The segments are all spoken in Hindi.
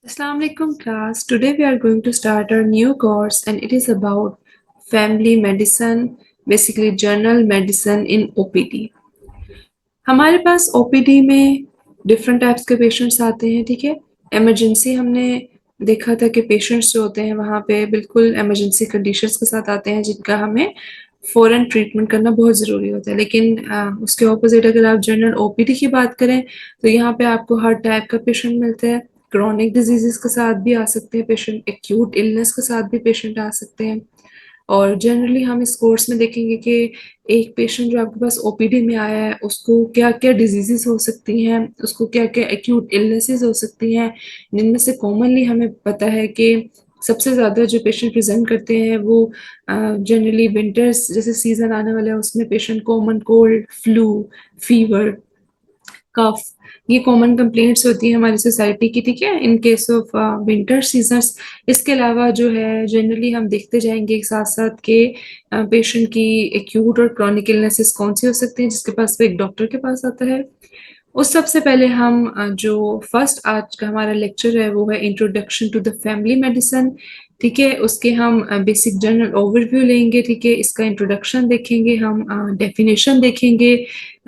Assalamu alaikum class. Today we are going to start our new course and it is about family medicine, basically general medicine in OPD. हमारे पास ओपीडी में डिफरेंट टाइप्स के पेशेंट्स आते हैं, ठीक है। इमरजेंसी हमने देखा था कि पेशेंट्स जो होते हैं वहाँ पे बिल्कुल इमरजेंसी कंडीशंस के साथ आते हैं जिनका हमें फ़ौरन ट्रीटमेंट करना बहुत ज़रूरी होता है। लेकिन उसके ऑपोजिट अगर आप जनरल ओपीडी की बात करें तो यहाँ पे आपको हर टाइप का पेशेंट मिलता है। क्रॉनिक डिजीज़ेज़ के साथ भी आ सकते हैं पेशेंट, एक्यूट इलनेस के साथ भी पेशेंट आ सकते हैं। और जनरली हम इस कोर्स में देखेंगे कि एक पेशेंट जो आपके पास ओपीडी में आया है उसको क्या-क्या डिजीज़ेज़ हो सकती हैं, उसको क्या-क्या एक्यूट इलनेसेस हो सकती हैं, जिनमें से कॉमनली हमें पता है कि सबसे ज़्यादा जो पेशेंट प्रेज़ेंट करते हैं वो जनरली विंटर्स जैसे सीज़न आने वाला है उसमें patient common cold, flu, fever, cough, ये कॉमन कंप्लेंट्स होती हैं हमारी सोसाइटी की, ठीक है, इन केस ऑफ विंटर सीजन्स। इसके अलावा जो है जनरली हम देखते जाएंगे साथ साथ के पेशेंट की एक्यूट और क्रॉनिक इलनेसेस कौन सी हो सकती हैं जिसके पास वो एक डॉक्टर के पास आता है। उस सबसे पहले हम जो फर्स्ट आज का हमारा लेक्चर है वो है introduction to the family medicine, ठीक है। उसके हम बेसिक जनरल ओवरव्यू लेंगे, ठीक है। इसका इंट्रोडक्शन देखेंगे, हम डेफिनेशन देखेंगे,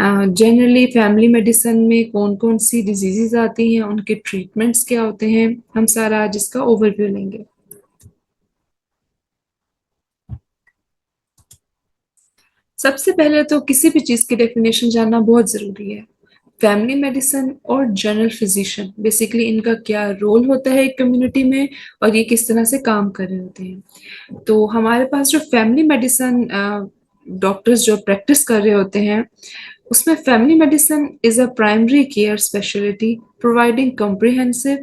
जनरली फैमिली मेडिसिन में कौन कौन सी डिजीजेस आती हैं, उनके ट्रीटमेंट्स क्या होते हैं, हम सारा आज इसका ओवरव्यू लेंगे। सबसे पहले तो किसी भी चीज़ की डेफिनेशन जानना बहुत ज़रूरी है। फैमिली मेडिसिन और जनरल फिजिशियन बेसिकली इनका क्या रोल होता है एक कम्युनिटी में और ये किस तरह से काम कर रहे होते हैं। तो हमारे पास जो फैमिली मेडिसिन डॉक्टर्स जो प्रैक्टिस कर रहे होते हैं उसमें family medicine is a primary care speciality providing comprehensive,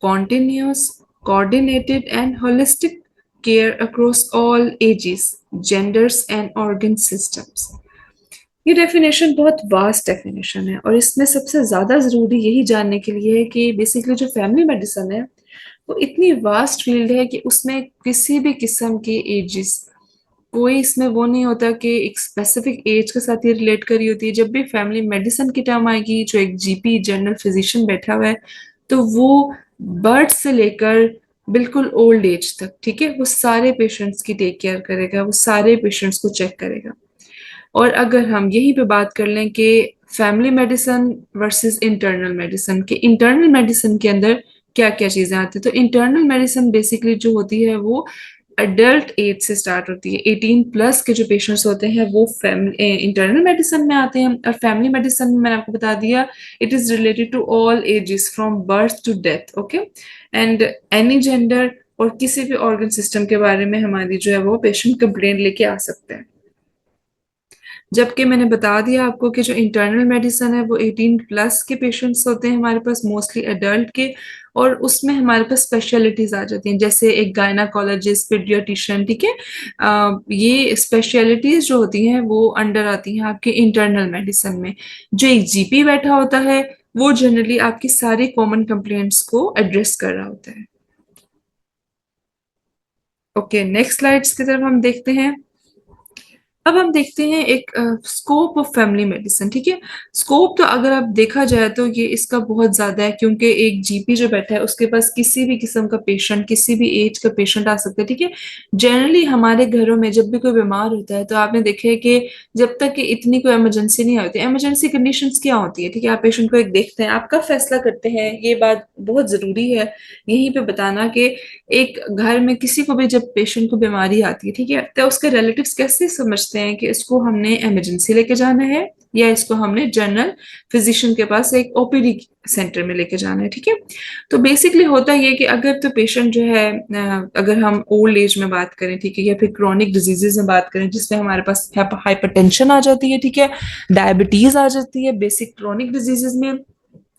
continuous, coordinated and holistic care across all ages, genders and organ systems। ये डेफिनेशन बहुत वास्ट डेफिनेशन है और इसमें सबसे ज्यादा जरूरी यही जानने के लिए है कि बेसिकली जो फैमिली मेडिसिन है वो इतनी वास्ट फील्ड है कि उसमें किसी भी किस्म के एजेस, कोई इसमें वो नहीं होता कि एक स्पेसिफिक एज के साथ ये रिलेट करी होती है। जब भी फैमिली मेडिसिन की टर्म आएगी जो एक जीपी जनरल फिजिशियन बैठा हुआ है तो वो बर्थ से लेकर बिल्कुल ओल्ड एज तक, ठीक है, वो सारे पेशेंट्स की टेक केयर करेगा, वो सारे पेशेंट्स को चेक करेगा। और अगर हम यहीं पे बात कर लें कि family medicine versus internal medicine, कि इंटरनल मेडिसिन के अंदर क्या क्या चीजें आती है, तो इंटरनल मेडिसिन बेसिकली जो होती है वो अडल्ट एज से स्टार्ट होती है। 18 प्लस के जो पेशेंट्स होते हैं वो फैमिली इंटरनल मेडिसिन में आते हैं। और फैमिली मेडिसिन में मैंने आपको बता दिया it is related to all ages from birth to death, okay, and any gender और किसी भी ऑर्गन सिस्टम के बारे में हमारी जो है वो पेशेंट कंप्लेंट लेके आ सकते हैं। जबकि मैंने बता दिया आपको कि जो इंटरनल मेडिसिन है वो 18 प्लस के पेशेंट्स होते हैं हमारे पास, मोस्टली अडल्ट के, और उसमें हमारे पास स्पेशलिटीज आ जाती हैं जैसे एक गायनाकोलॉजिस्ट, पीडियाट्रिशियन, ठीक है। ये स्पेशलिटीज जो होती हैं वो अंडर आती हैं आपके इंटरनल मेडिसिन में। जो एक जीपी बैठा होता है वो जनरली आपकी सारी कॉमन कंप्लेंट्स को एड्रेस कर रहा होता है। ओके, नेक्स्ट स्लाइड्स की तरफ हम देखते हैं। अब हम देखते हैं एक स्कोप ऑफ फैमिली मेडिसिन, ठीक है। स्कोप तो अगर आप देखा जाए तो ये इसका बहुत ज्यादा है क्योंकि एक जीपी जो बैठा है उसके पास किसी भी किस्म का पेशेंट, किसी भी एज का पेशेंट आ सकता है, ठीक है। जनरली हमारे घरों में जब भी कोई बीमार होता है तो आपने देखा है कि जब तक कि इतनी कोई इमरजेंसी नहीं होती, इमरजेंसी कंडीशंस क्या होती है, ठीक है, आप पेशेंट को एक देखते हैं, आपका फैसला करते हैं। ये बात बहुत जरूरी है यहीं पे बताना कि एक घर में किसी को भी जब पेशेंट को बीमारी आती है, ठीक है, तो उसके रिलेटिव्स कैसे समझते हैं कि इसको हमने इमरजेंसी लेके जाना है या इसको हमने जनरल फिजिशियन के पास एक ओपीडी सेंटर में लेके जाना है, ठीक है। तो बेसिकली होता ये कि अगर तो पेशेंट जो है अगर हम ओल्ड एज में बात करें, ठीक है, या फिर क्रॉनिक डिजीजेज में बात करें जिसमें हमारे पास हाइपरटेंशन आ जाती है, ठीक है, डायबिटीज आ जाती है बेसिक क्रॉनिक डिजीजेज में,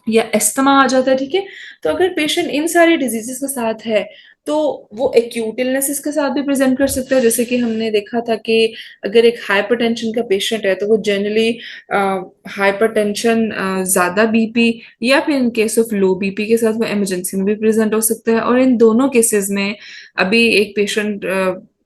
या एस्थमा आ जाता है, ठीक है। तो अगर पेशेंट इन सारी डिजीजेस के साथ है तो वो एक्यूट इलनेसेस के साथ भी प्रेजेंट कर सकता है। जैसे कि हमने देखा था कि अगर एक हाइपरटेंशन का पेशेंट है तो वो जनरली हाइपरटेंशन, ज्यादा बीपी, या फिर इन केस ऑफ लो बीपी के साथ वो इमरजेंसी में भी प्रेजेंट हो सकता है। और इन दोनों केसेस में अभी एक पेशेंट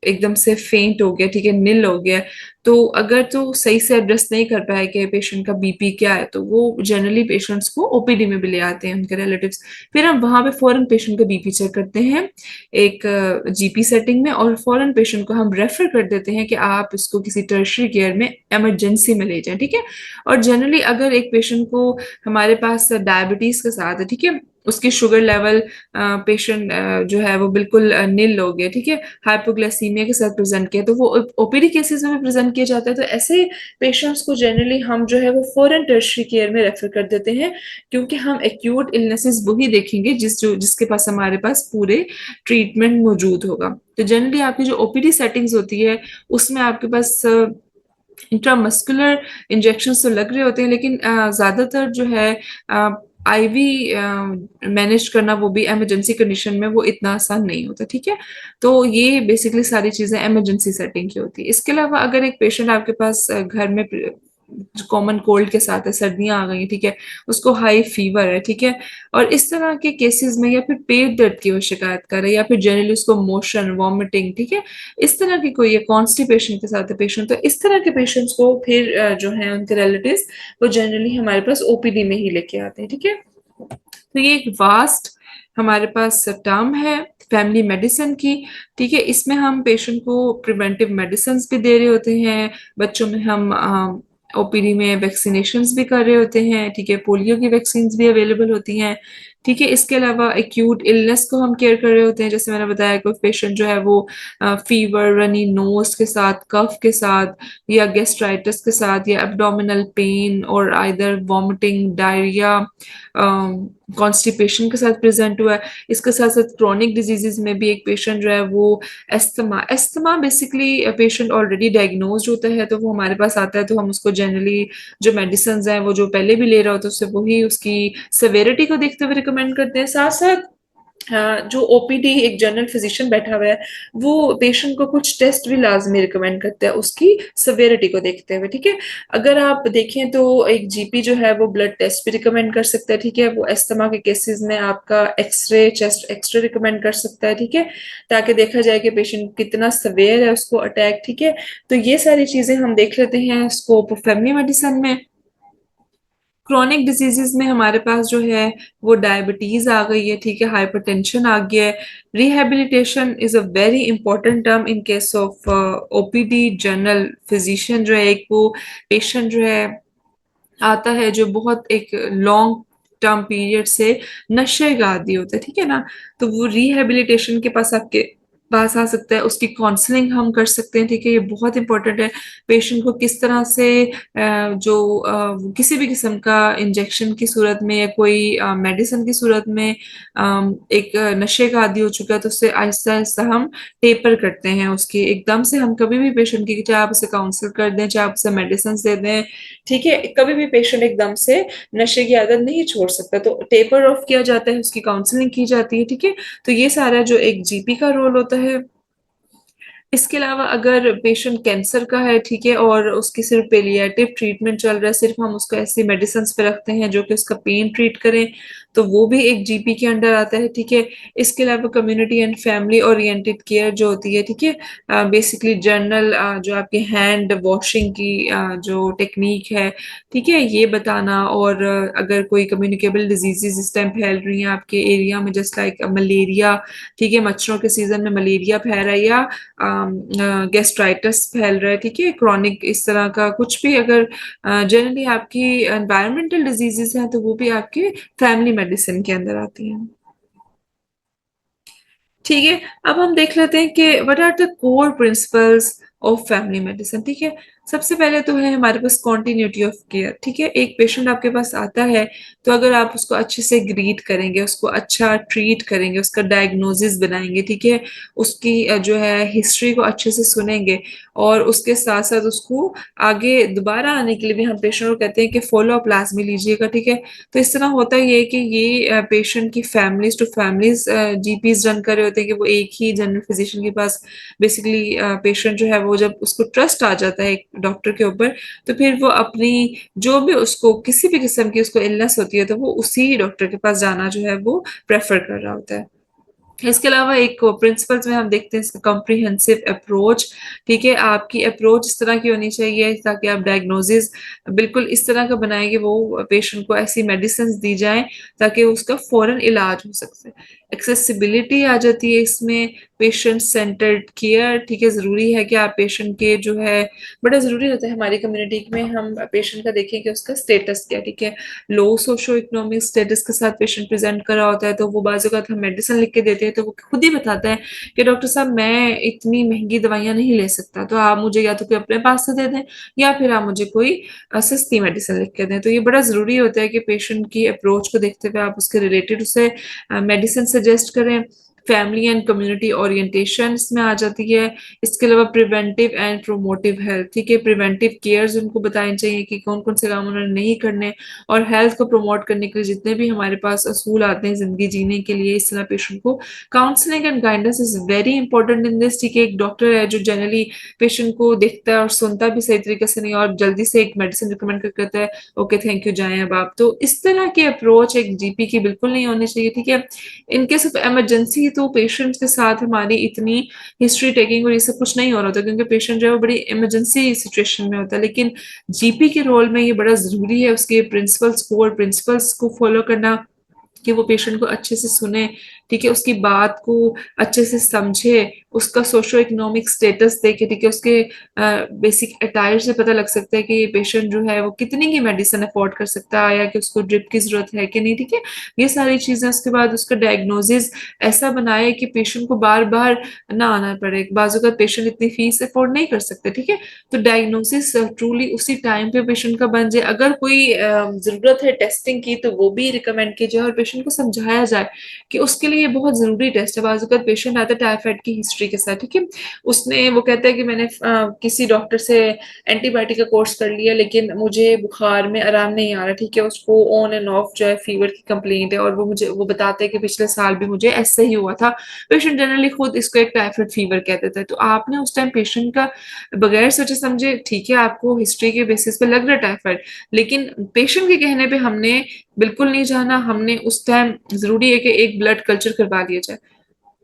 एकदम से फेंट हो गया, ठीक है, निल हो गया, तो अगर तो सही से एड्रेस नहीं कर पाया कि पेशेंट का बीपी क्या है, तो वो जनरली पेशेंट्स को ओपीडी में भी ले आते हैं उनके रिलेटिव्स। फिर हम वहां पे फौरन पेशेंट का बीपी चेक करते हैं एक जीपी सेटिंग में, और फौरन पेशेंट को हम रेफर कर देते हैं कि आप इसको किसी टर्शियरी केयर में इमरजेंसी में ले जाएं, ठीक है। और जनरली अगर एक पेशेंट को हमारे पास डायबिटीज के साथ है, ठीक है, उसकी शुगर लेवल पेशेंट जो है वो बिल्कुल नील हो गया, ठीक है, हाइपोग्लाइसीमिया के साथ प्रेजेंट किया, तो वो ओपीडी केसेस में भी प्रेजेंट किया जाता है। तो ऐसे पेशेंट्स को जनरली हम जो है वो फॉरेन टर्शियरी केयर में रेफर कर देते हैं, क्योंकि हम एक्यूट इलनेसेस वही देखेंगे जिसके पास हमारे पास पूरे ट्रीटमेंट मौजूद होगा। तो जनरली आपकी जो ओपीडी सेटिंग्स होती है उसमें आपके पास इंट्रामस्कुलर इंजेक्शन तो लग रहे होते हैं, लेकिन ज्यादातर जो है आईवी मैनेज करना, वो भी इमरजेंसी कंडीशन में, वो इतना आसान नहीं होता, ठीक है। तो ये बेसिकली सारी चीजें इमरजेंसी सेटिंग की होती है। इसके अलावा अगर एक पेशेंट आपके पास घर में कॉमन कोल्ड के साथ है, सर्दियां आ गई हैं, ठीक है, उसको हाई फीवर है, ठीक है, और इस तरह के केसेस में, या फिर पेट दर्द की वो शिकायत कर रहे हैं, या फिर जनरली उसको मोशन वॉमिटिंग, ठीक है, इस तरह की कोई कॉन्स्टिपेशन के साथ है पेशेंट, तो इस तरह के पेशेंट्स को फिर जो है उनके रिलेटिव्स वो जनरली हमारे पास ओपीडी में ही लेके आते हैं, ठीक है। तो ये एक वास्ट हमारे पास टर्म है फैमिली मेडिसिन की, ठीक है। इसमें हम पेशेंट को प्रिवेंटिव मेडिसिन भी दे रहे होते हैं, बच्चों में हम ओपीडी में वैक्सीनेशन भी कर रहे होते हैं, ठीक है, पोलियो की वैक्सीन भी अवेलेबल होती हैं, ठीक है। इसके अलावा एक्यूट इलनेस को हम केयर कर रहे होते हैं, जैसे मैंने बताया कोई पेशेंट जो है वो फीवर, रनी नोज के साथ, कफ के साथ, या गेस्ट्राइटिस के साथ, या एब्डोमिनल पेन और आइदर वॉमिटिंग, डायरिया, कॉन्स्टिपेशन के साथ प्रेजेंट हुआ है। इसके साथ साथ क्रोनिक डिजीजेज में भी एक पेशेंट जो है वो asthma basically patient already diagnose होता है, तो वो हमारे पास आता है, तो हम उसको जनरली जो मेडिसिन है वो जो पहले भी ले रहा होता है उससे वही उसकी सेवेरिटी को देखते हुए रिकमेंड करते हैं। साथ साथ जो ओपीडी एक जनरल फिजिशियन बैठा हुआ है, वो पेशेंट को कुछ टेस्ट भी लाजमी रिकमेंड करता है उसकी सवेरिटी को देखते हुए, ठीक है। अगर आप देखें तो एक जीपी जो है वो ब्लड टेस्ट भी रिकमेंड कर सकता है, ठीक है, वो अस्थमा के केसेस में आपका एक्सरे, चेस्ट एक्सरे रिकमेंड कर सकता है, ठीक है, ताकि देखा जाए कि पेशेंट कितना सवेयर है उसको अटैक, ठीक है। तो ये सारी चीजें हम देख लेते हैं स्कोप ऑफ फैमिली मेडिसिन में। क्रोनिक डिजीजेस में हमारे पास जो है वो डायबिटीज आ गई है, ठीक है, हाइपरटेंशन आ गया है। Rehabilitation is a very important term in case of OPD general physician, जो है एक वो पेशेंट जो है आता है जो बहुत एक लॉन्ग टर्म पीरियड से नशे का आदी होता है, ठीक है ना, तो वो रिहेबिलिटेशन के पास आपके पास आ सकता है, उसकी काउंसलिंग हम कर सकते हैं, ठीक है, ये बहुत इंपॉर्टेंट है। पेशेंट को किस तरह से किसी भी किस्म का इंजेक्शन की सूरत में या कोई मेडिसिन की सूरत में एक नशे का आदी हो चुका है, तो उससे आहिस्ता आहिस्ता हम टेपर करते हैं उसकी। एकदम से हम कभी भी पेशेंट की, चाहे आप उसे काउंसिल कर दें, चाहे आप उसे मेडिसिन दे दें, ठीक है, कभी भी पेशेंट एकदम से नशे की आदत नहीं छोड़ सकता, तो टेपर ऑफ किया जाता है, उसकी काउंसलिंग की जाती है, ठीक है। तो ये सारा जो एक जीपी का रोल होता है। इसके अलावा अगर पेशेंट कैंसर का है, ठीक है, और उसकी सिर्फ पेलिएटिव ट्रीटमेंट चल रहा है, सिर्फ हम उसको ऐसी मेडिसिन पे रखते हैं जो कि उसका पेन ट्रीट करें, तो वो भी एक जीपी के अंडर आता है, ठीक है। इसके अलावा community and family oriented care जो होती है, ठीक है, बेसिकली जनरल जो आपके हैंड वॉशिंग की जो टेक्निक है, ठीक है, ये बताना, और अगर कोई कम्युनिकेबल डिजीजेस इस टाइम फैल रही हैं आपके एरिया में, जस्ट लाइक मलेरिया, ठीक है, मच्छरों के सीजन में मलेरिया फैल रहा है, या गेस्ट्राइटिस फैल रहा है, ठीक है, क्रॉनिक इस तरह का कुछ भी, अगर जनरली आपकी एनवायरमेंटल डिजीजेस हैं, तो वो भी आपके फैमिली मेडिसिन के अंदर आती हैं, ठीक है। अब हम देख लेते हैं कि what are the core principles of family medicine, ठीक है। सबसे पहले तो है हमारे पास कॉन्टिन्यूटी ऑफ केयर, ठीक है। एक पेशेंट आपके पास आता है, तो अगर आप उसको अच्छे से ग्रीट करेंगे, उसको अच्छा ट्रीट करेंगे, उसका डायग्नोसिस बनाएंगे, ठीक है, उसकी जो है हिस्ट्री को अच्छे से सुनेंगे, और उसके साथ साथ उसको आगे दोबारा आने के लिए भी हम पेशेंट को कहते हैं कि फॉलो अप लाजमी लीजिएगा, ठीक है। तो इस तरह होता ये है कि ये पेशेंट की families two families GPs run कर रहे होते हैं, कि वो एक ही जनरल फिजिशियन के पास बेसिकली पेशेंट जो है वो जब उसको ट्रस्ट आ जाता है एक डॉक्टर के ऊपर, तो फिर वो अपनी जो भी उसको किसी भी किस्म की उसको इलनेस होती है, तो वो उसी डॉक्टर के पास जाना जो है वो प्रेफर कर रहा होता है। इसके अलावा एक प्रिंसिपल्स में हम देखते हैं इसका कॉम्प्रिहेंसिव अप्रोच। ठीक है, आपकी अप्रोच इस तरह की होनी चाहिए ताकि आप डायग्नोसिस बिल्कुल इस तरह का बनाएं कि वो पेशेंट को ऐसी मेडिसिन दी जाएं ताकि उसका फौरन इलाज हो सके। एक्सेसिबिलिटी आ जाती है इसमें, पेशेंट सेंटर्ड केयर। ठीक है, जरूरी है कि आप पेशेंट के जो है, बड़ा जरूरी होता है हमारी कम्युनिटी में हम पेशेंट का देखें कि उसका स्टेटस क्या है। ठीक है, लो सोशो इकोनॉमिक स्टेटस के साथ पेशेंट प्रेजेंट कर रहा होता है तो वो बाजू का हम मेडिसिन लिख के देते हैं तो वो खुद ही बताता है कि डॉक्टर साहब मैं इतनी महंगी दवाइयां नहीं ले सकता, तो आप मुझे या तो कोई अपने पास से दे दें या फिर आप मुझे कोई सस्ती मेडिसिन लिख के दें। तो ये बड़ा जरूरी होता है कि पेशेंट की अप्रोच को देखते हुए आप उसके रिलेटेड उसे मेडिसिन सजेस्ट करें। फैमिली एंड कम्युनिटी ओरिएंटेशन इसमें आ जाती है। इसके अलावा प्रिवेंटिव एंड प्रोमोटिव हेल्थ। ठीक है, प्रिवेंटिव केयर्स उनको बताने चाहिए कि कौन कौन से काम उन्होंने नहीं करने, और हेल्थ को प्रमोट करने के लिए जितने भी हमारे पास असूल आते हैं जिंदगी जीने के लिए, इस तरह पेशेंट को counselling and guidance is very important in this. ठीक है, एक डॉक्टर है जो जनरली पेशेंट को देखता है और सुनता भी सही तरीके से नहीं और जल्दी से एक मेडिसिन रिकमेंड कर कहता है ओके थैंक यू जाएं अब आप। तो इस तरह की अप्रोच एक जीपी की बिल्कुल नहीं होनी चाहिए। ठीक है, इनकेस ऑफ इमरजेंसी तो पेशेंट्स के साथ हमारी इतनी हिस्ट्री टेकिंग और ये सब कुछ नहीं हो रहा होता क्योंकि पेशेंट जो है वो बड़ी इमरजेंसी सिचुएशन में होता है। लेकिन जीपी के रोल में ये बड़ा जरूरी है उसके प्रिंसिपल्स को और प्रिंसिपल्स को फॉलो करना कि वो पेशेंट को अच्छे से सुने। ठीक है, उसकी बात को अच्छे से समझे, उसका सोशो इकोनॉमिक स्टेटस देखे। ठीक है, उसके बेसिक अटायर से पता लग सकता है कि ये पेशेंट जो है वो कितनी की मेडिसिन अफोर्ड कर सकता है या कि उसको ड्रिप की जरूरत है कि नहीं। ठीक है, ये सारी चीजें। उसके बाद उसका डायग्नोसिस ऐसा बनाए कि पेशेंट को बार बार ना आना पड़े। बाजू का पेशेंट इतनी फीस अफोर्ड नहीं कर सकते। ठीक है, तो डायग्नोसिस ट्रूली उसी टाइम पे पेशेंट का बन जाए। अगर कोई जरूरत है टेस्टिंग की तो वो भी रिकमेंड की जाए और पेशेंट को समझाया जाए कि उसके लिए ये बहुत जरूरी टेस्ट है। बाजूकात पेशेंट आता है टाइफाइड की हिस्ट्री के साथ। ठीक है, उसने वो कहता है कि मैंने किसी डॉक्टर से एंटीबायोटिक का कोर्स कर लिया लेकिन मुझे बुखार में आराम नहीं आ रहा। ठीक है, उसको ऑन एंड ऑफ जो है फीवर की कंप्लेंट है और वो बताते हैं कि पिछले साल भी मुझे ऐसे ही हुआ था। पेशेंट जनरली खुद इसको एक टाइफाइड फीवर कह देता है। तो आपने उस टाइम पेशेंट का बगैर सोचे समझे, ठीक है आपको हिस्ट्री के बेसिस पे लग रहा है टाइफाइड, लेकिन पेशेंट के कहने पे हमने बिल्कुल नहीं जाना। हमने उस टाइम जरूरी है कि एक ब्लड कल्चर करवा दिया जाए।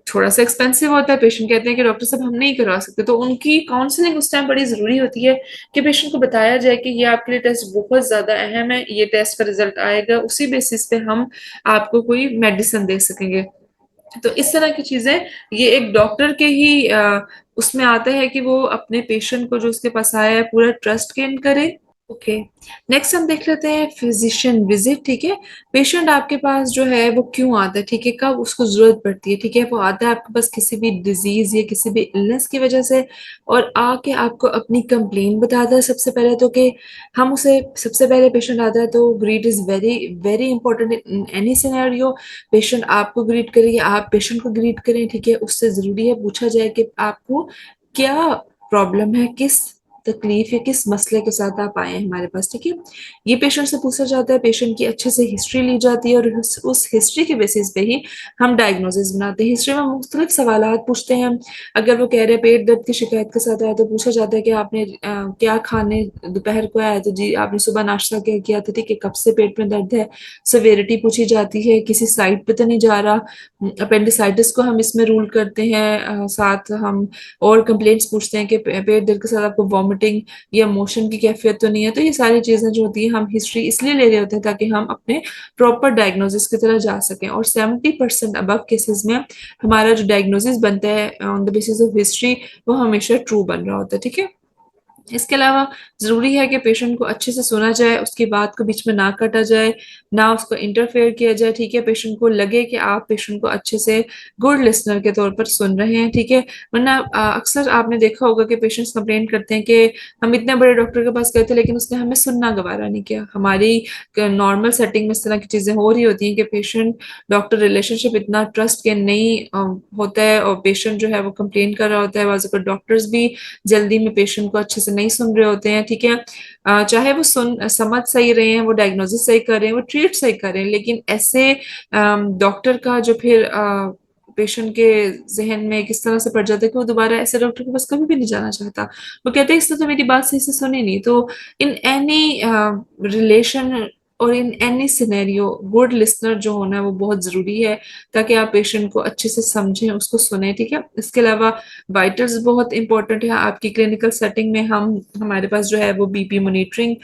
थोड़ा सा एक्सपेंसिव होता है, पेशेंट कहते हैं कि डॉक्टर साहब हम नहीं करवा सकते, तो उनकी काउंसलिंग उस टाइम बड़ी जरूरी होती है कि पेशेंट को बताया जाए कि ये आपके लिए टेस्ट बहुत ज्यादा अहम है, ये टेस्ट का रिजल्ट आएगा उसी बेसिस पे हम आपको कोई मेडिसिन दे सकेंगे। तो इस तरह की चीजें ये एक डॉक्टर के ही उसमें आता है कि वो अपने पेशेंट को जो उसके पास आया है पूरा ट्रस्ट गेन करे। ओके, नेक्स्ट हम देख लेते हैं फिजिशियन विजिट। ठीक है, पेशेंट आपके पास जो है वो क्यों आता है। ठीक है, कब उसको जरूरत पड़ती है। ठीक है, वो आता है आपके पास किसी भी डिजीज या किसी भी इलनेस की वजह से और आके आपको अपनी कंप्लेन बताता है सबसे पहले तो कि हम उसे सबसे पहले पेशेंट आता है तो greet is very very important in any scenario. Patient आपको ग्रीट करे या आप पेशेंट को ग्रीट करें। ठीक है, उससे जरूरी है पूछा जाए कि आपको क्या प्रॉब्लम है, किस तकलीफ या किस मसले के साथ आप आए हैं हमारे पास। ठीक है, ये पेशेंट से पूछा जाता है, पेशेंट की अच्छे से हिस्ट्री ली जाती है और उस हिस्ट्री के बेसिस पे ही हम डायग्नोसिस बनाते हैं। हिस्ट्री में मुख्तलिफ सवाल पूछते हैं। अगर वो कह रहे हैं पेट दर्द की शिकायत के साथ आया तो पूछा जाता है कि आपने क्या खाने दोपहर को आया तो जी आपने सुबह नाश्ता क्या किया था। ठीक है, कब से पेट में दर्द है, सवेरिटी पूछी जाती है, किसी साइड पे तो नहीं जा रहा। अपेंडिसाइटिस को हम इसमें रूल करते हैं। साथ हम और कंप्लेंट्स पूछते हैं कि पेट दर्द के साथ आपको वॉमिटिंग या मोशन की कैफियत तो नहीं है। तो ये सारी चीजें जो होती है हम हिस्ट्री इसलिए ले रहे होते हैं ताकि हम अपने प्रॉपर डायग्नोसिस की तरह जा सकें। और 70% अबव केसेस में हमारा जो डायग्नोसिस बनता है on the basis of history वो हमेशा ट्रू बन रहा होता है। ठीक है, इसके अलावा जरूरी है कि पेशेंट को अच्छे से सुना जाए, उसकी बात को बीच में ना काटा जाए, ना उसको इंटरफेयर किया जाए। ठीक है, पेशेंट को लगे कि आप पेशेंट को अच्छे से गुड लिसनर के तौर पर सुन रहे हैं। ठीक है, वरना अक्सर आपने देखा होगा कि पेशेंट्स कंप्लेंट करते हैं कि हम इतने बड़े डॉक्टर के पास गए थे लेकिन उसने हमें सुनना गवारा नहीं किया। हमारी नॉर्मल सेटिंग में इस तरह की चीजें हो रही होती हैं कि पेशेंट डॉक्टर रिलेशनशिप इतना ट्रस्ट के नहीं होता है और पेशेंट जो है वो कंप्लेन कर रहा होता है। बाज़ डॉक्टर्स भी जल्दी में पेशेंट को अच्छे से नहीं सुन रहे होते हैं। ठीक है, चाहे वो सुन समझ सही रहे हैं, वो डायग्नोसिस सही कर रहे हैं, वो ट्रीट सही कर रहे हैं, लेकिन ऐसे डॉक्टर का जो फिर पेशेंट के जहन में किस तरह से पड़ जाता है कि वो दोबारा ऐसे डॉक्टर के पास कभी भी नहीं जाना चाहता। वो कहते हैं इसने तो मेरी बात सही से सुनी नहीं। तो इन एनी रिलेशन और in any scenario good listener जो होना है वो बहुत जरूरी है, ताकि आप पेशेंट को अच्छे से समझें, उसको सुने, ठीक है। इसके अलावा वाइटल्स बहुत इंपॉर्टेंट है आपकी क्लिनिकल सेटिंग में। हम हमारे पास जो है वो बीपी मॉनिटरिंग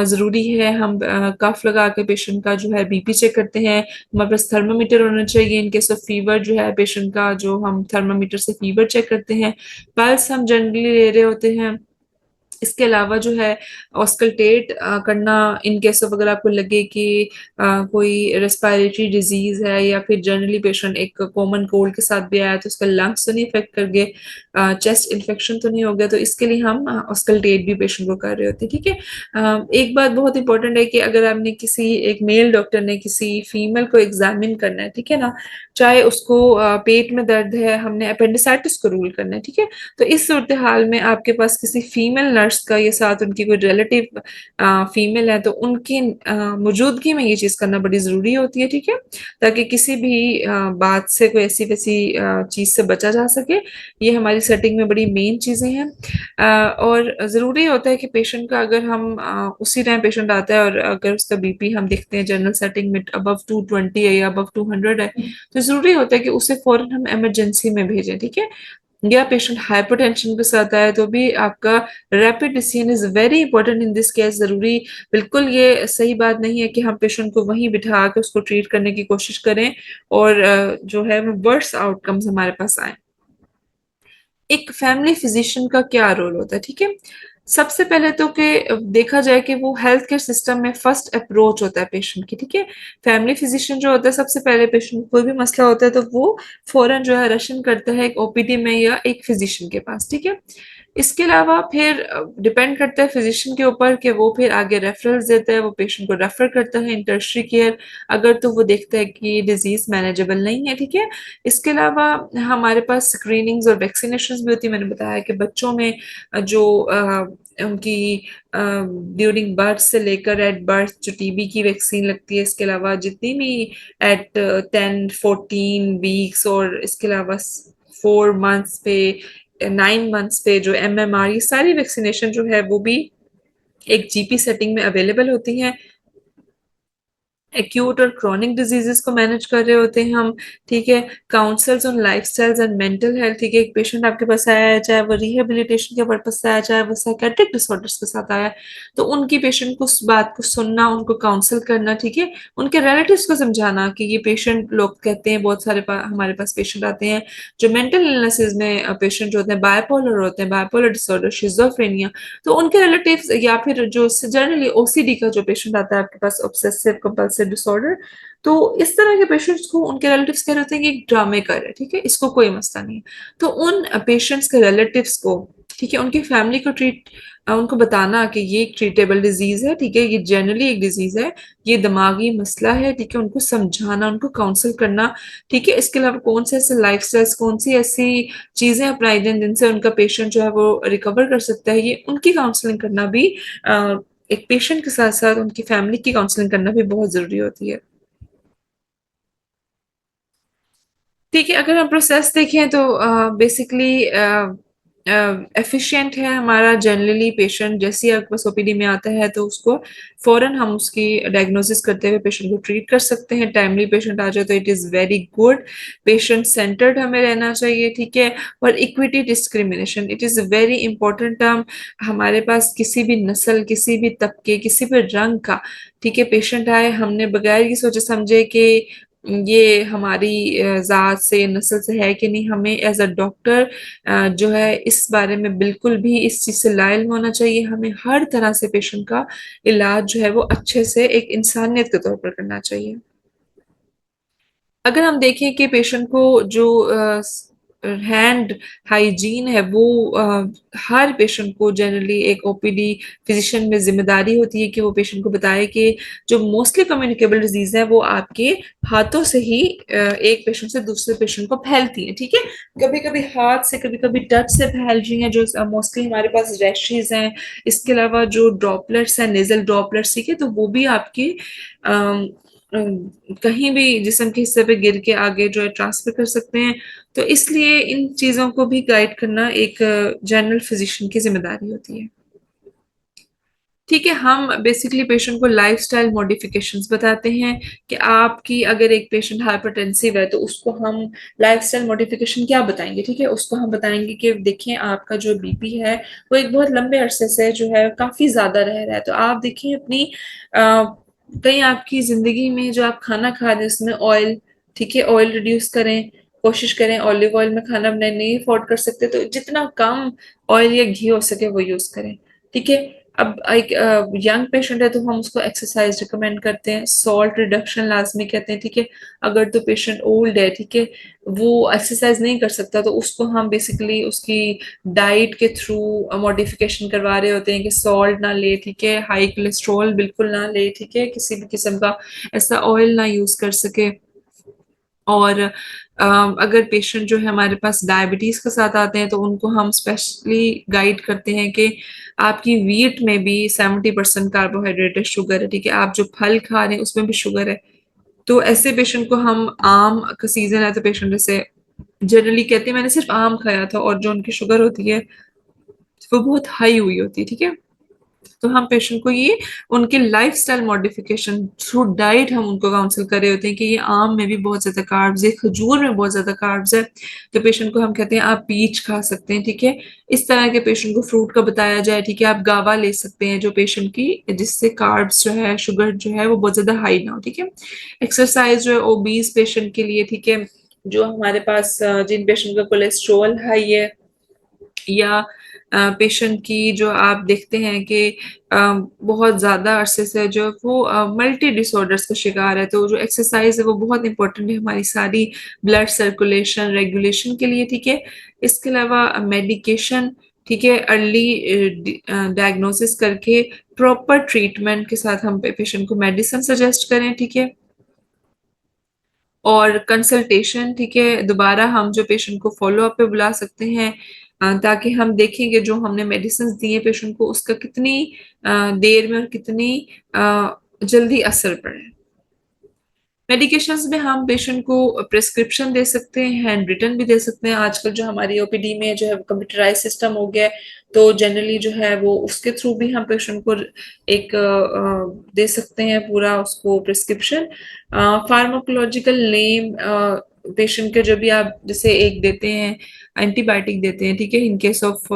जरूरी है। हम कफ लगा के पेशेंट का जो है बीपी चेक करते हैं। हमारे पास थर्मामीटर होना चाहिए इन केस ऑफ फीवर, जो है पेशेंट का जो हम थर्मामीटर से फीवर चेक करते हैं। पल्स हम जनरली ले रहे होते हैं। इसके अलावा जो है ऑस्कल्टेट करना इन केस ऑफ अगर आपको लगे कि कोई रेस्पिरेटरी डिजीज है, या फिर जनरली पेशेंट एक कॉमन कोल्ड के साथ भी आया तो उसका लंग्स तो नहीं इफेक्ट कर गए, चेस्ट इन्फेक्शन तो नहीं हो गया, तो इसके लिए हम ऑस्कल्टेट भी पेशेंट को कर रहे होते हैं, ठीक है। एक बात बहुत इंपॉर्टेंट है कि अगर आपने किसी एक मेल डॉक्टर ने किसी फीमेल को एग्जामिन करना है, ठीक है ना, चाहे उसको पेट में दर्द है, हमने अपेंडिसाइटिस को रूल करना है, ठीक है, तो इस सूरत हाल में आपके पास किसी फीमेल नर्स का या साथ उनकी कोई रिलेटिव फीमेल है तो उनकी मौजूदगी में ये चीज करना बड़ी जरूरी होती है, ठीक है, ताकि किसी भी बात से कोई ऐसी वैसी चीज से बचा जा सके। ये हमारी सेटिंग में बड़ी मेन चीजें हैं। और जरूरी होता है कि पेशेंट का अगर हम उसी टाइम पेशेंट आता है और अगर उसका बीपी हम देखते हैं जनरल सेटिंग में अबव 220 है या अबव 200 है, तो जरूरी होता है कि उसे फौरन हम इमरजेंसी में भेजें, ठीक है। या पेशेंट हाइपरटेंशन के साथ आए तो भी आपका rapid decision is very important in this case. जरूरी बिल्कुल ये सही बात नहीं है कि हम पेशेंट को वहीं बिठा के उसको ट्रीट करने की कोशिश करें और जो है वो वर्स आउटकम्स हमारे पास आए। एक फैमिली फिजिशियन का क्या रोल होता है, ठीक है। सबसे पहले तो कि देखा जाए कि वो हेल्थ केयर सिस्टम में फर्स्ट अप्रोच होता है पेशेंट की, ठीक है। फैमिली फिजिशियन जो होता है सबसे पहले पेशेंट को कोई भी मसला होता है तो वो फौरन जो है रशन करता है एक ओपीडी में या एक फिजिशियन के पास, ठीक है। इसके अलावा फिर डिपेंड करता है फिजिशियन के ऊपर कि वो फिर आगे रेफरल्स देता है, वो पेशेंट को रेफर करता है इन टर्शरी केयर, अगर तो वो देखता है कि डिजीज मैनेजेबल नहीं है, ठीक है। इसके अलावा हमारे पास स्क्रीनिंग्स और वैक्सीनेशन भी होती है। मैंने बताया कि बच्चों में जो उनकी ड्यूरिंग बर्थ से लेकर एट बर्थ जो टीबी की वैक्सीन लगती है, इसके अलावा जितनी भी एट 10-14 वीक्स, और इसके अलावा 4 मंथ्स पे 9 मंथ्स पे जो एमएमआर, ये सारी वैक्सीनेशन जो है वो भी एक जीपी सेटिंग में अवेलेबल होती हैं। एक्यूट और क्रॉनिक डिजीजेस को मैनेज कर रहे होते हैं हम, ठीक है। Councils on lifestyles and mental health, ठीक है। एक पेशेंट आपके पास आया है, चाहे वो रिहेबिलिटेशन के पर्पज से आया, चाहे वो साइकेट्रिक डिसऑर्डर्स के साथ आया है, तो उनकी पेशेंट को उस बात को सुनना, उनको काउंसल करना, ठीक है। उनके रिलेटिव्स को समझाना कि ये पेशेंट, लोग कहते हैं बहुत सारे हमारे पास पेशेंट आते हैं जो मेंटल इलनेसेस में पेशेंट जो होते हैं, बायपोलर होते हैं, बायपोलर डिसऑर्डर, शिजोफ्रेनिया, तो उनके रिलेटिव्स या फिर जो जनरली ओसीडी का जो पेशेंट आता है आपके पास, ऑब्सेसिव कंपल्सिव डिसऑर्डर, तो इस तरह के पेशेंट्स को उनके रिलेटिव्स कह रहे होते हैं कि एक ड्रामे कर रहे हैं, ठीक है, इसको कोई मसला नहीं है। तो उन पेशेंट्स के रिलेटिव्स को, ठीक है, उनकी फैमिली को उनको बताना कि ये एक ट्रीटेबल डिजीज है, ठीक है, ये जनरली एक डिजीज है, ये दिमागी मसला है, ठीक है, उनको समझाना, उनको काउंसल करना, ठीक है। इसके अलावा कौन से ऐसे लाइफ स्टाइल्स, कौन सी ऐसी चीजें अपनाई दें जिनसे उनका पेशेंट जो है वो रिकवर कर सकता है, ये उनकी काउंसलिंग करना भी एक पेशेंट के साथ साथ उनकी फैमिली की काउंसलिंग करना भी बहुत जरूरी होती है। ठीक है, अगर हम प्रोसेस देखें तो बेसिकली एफिशिएंट है हमारा। जनरली पेशेंट जैसे ही आपके पास ओपीडी में आता है तो उसको फौरन हम उसकी डायग्नोसिस करते हुए पेशेंट को ट्रीट कर सकते हैं। टाइमली पेशेंट आ जाए तो it is very good. Patient centred हमें रहना चाहिए, ठीक है। और equity discrimination, it is very important term. हमारे पास किसी भी नस्ल, किसी भी तबके, किसी भी रंग का, ठीक है, पेशेंट आए, हमने बगैर ये सोचे समझे कि ये हमारी जात से, नस्ल से है कि नहीं, हमें एज अ डॉक्टर जो है इस बारे में बिल्कुल भी इस चीज से लाइल होना चाहिए। हमें हर तरह से पेशेंट का इलाज जो है वो अच्छे से एक इंसानियत के तौर पर करना चाहिए। अगर हम देखें कि पेशेंट को जो हैंड हाइजीन है वो हर पेशेंट को जनरली एक ओपीडी फिजिशियन में जिम्मेदारी होती है कि वो पेशेंट को बताए कि जो मोस्टली कम्युनिकेबल डिजीज है वो आपके हाथों से ही एक पेशेंट से दूसरे पेशेंट को फैलती है, ठीक है। कभी कभी हाथ से, कभी कभी टच से फैल रही हैं, जो मोस्टली हमारे पास रैशेज हैं। इसके अलावा जो ड्रॉपलेट्स हैं, नेजल ड्रॉपलेट्स, ठीक है, तो वो भी आपकी कहीं भी जिस्म के हिस्से पे गिर के आगे जो है ट्रांसफर कर सकते हैं। तो इसलिए इन चीजों को भी गाइड करना एक जनरल फिजिशियन की जिम्मेदारी होती है। ठीक है, हम बेसिकली पेशेंट को लाइफ़स्टाइल मॉडिफ़िकेशंस बताते हैं कि आपकी अगर एक पेशेंट हाइपरटेंसिव है, तो उसको हम लाइफ़स्टाइल मॉडिफ़िकेशन क्या बताएँगे, ठीक है? उसको हम बताएँगे कि देखिए आपका जो बीपी है, वो एक बहुत लंबे अरसे से जो है काफ़ी ज़्यादा रह रहा है। तो आप देखिए अपनी कहीं आपकी ज़िंदगी में जो आप खाना खा रहे हैं उसमें ऑयल, ठीक है? ऑयल रिड्यूस करें, कोशिश करें ऑलिव ऑयल में खाना बनाएँ, नहीं अफ़ोर्ड कर सकते तो जितना कम ऑयल या घी हो सके वो यूज़ करें, ठीक है? अब एक यंग पेशेंट है तो हम उसको एक्सरसाइज रिकमेंड करते हैं, सॉल्ट रिडक्शन लाजमी कहते हैं, ठीक है? अगर तो पेशेंट ओल्ड है, ठीक है, वो एक्सरसाइज नहीं कर सकता तो उसको हम बेसिकली उसकी डाइट के थ्रू मॉडिफिकेशन करवा रहे होते हैं कि सॉल्ट ना ले, ठीक है, हाई कोलेस्ट्रॉल बिल्कुल ना ले, ठीक है, किसी भी किस्म का ऐसा ऑयल ना यूज कर सके। और अगर पेशेंट जो है हमारे पास डायबिटीज के साथ आते हैं तो उनको हम स्पेशली गाइड करते हैं कि आपकी वीट में भी 70% कार्बोहाइड्रेट है, शुगर है, ठीक है, आप जो फल खा रहे हैं उसमें भी शुगर है। तो ऐसे पेशेंट को हम आम का सीजन है तो पेशेंट जैसे जनरली कहते हैं मैंने सिर्फ आम खाया था और जो उनकी शुगर होती है वो बहुत हाई हुई होती है, ठीक है। तो हम पेशेंट को ये उनके लाइफस्टाइल मॉडिफिकेशन थ्रू डाइट हम उनको काउंसिल कर रहे होते हैं कि ये आम में भी बहुत ज्यादा कार्ब्स है, खजूर में बहुत ज्यादा कार्ब्स है, तो पेशेंट को हम कहते हैं आप पीच खा सकते हैं, ठीक है। इस तरह के पेशेंट को फ्रूट का बताया जाए, ठीक है, आप गावा ले सकते हैं जो पेशेंट की जिससे कार्ब्स जो है शुगर जो है वो बहुत ज्यादा हाई ना हो, ठीक है। एक्सरसाइज जो है ओबीज पेशेंट के लिए, ठीक है, जो हमारे पास जिन पेशेंट का कोलेस्ट्रॉल हाई है या पेशेंट की जो आप देखते हैं कि बहुत ज़्यादा अरसे से जो वो मल्टी डिसऑर्डर्स का शिकार है, तो जो एक्सरसाइज है वो बहुत इंपॉर्टेंट है हमारी सारी ब्लड सर्कुलेशन रेगुलेशन के लिए, ठीक है। इसके अलावा मेडिकेशन, ठीक है, अर्ली डायग्नोसिस करके प्रॉपर ट्रीटमेंट के साथ हम पेशेंट को मेडिसिन सजेस्ट करें, ठीक है। और कंसल्टेशन, ठीक है, दोबारा हम जो पेशेंट को फॉलो अप पे बुला सकते हैं ताकि हम देखेंगे जो हमने मेडिसिन दी है पेशेंट को उसका कितनी देर में और कितनी जल्दी असर पड़े। मेडिकेशंस में हम पेशेंट को प्रिस्क्रिप्शन दे सकते हैं, हैंड रिटन भी दे सकते हैं। आजकल जो हमारी ओपीडी में जो है कंप्यूटराइज सिस्टम हो गया है, तो जनरली जो है वो उसके थ्रू भी हम पेशेंट को एक दे सकते हैं पूरा उसको प्रिस्क्रिप्शन। फार्माकोलॉजिकल नेम पेशेंट के जो भी आप जैसे एक देते हैं एंटीबायोटिक देते हैं, ठीक है, इन केस ऑफ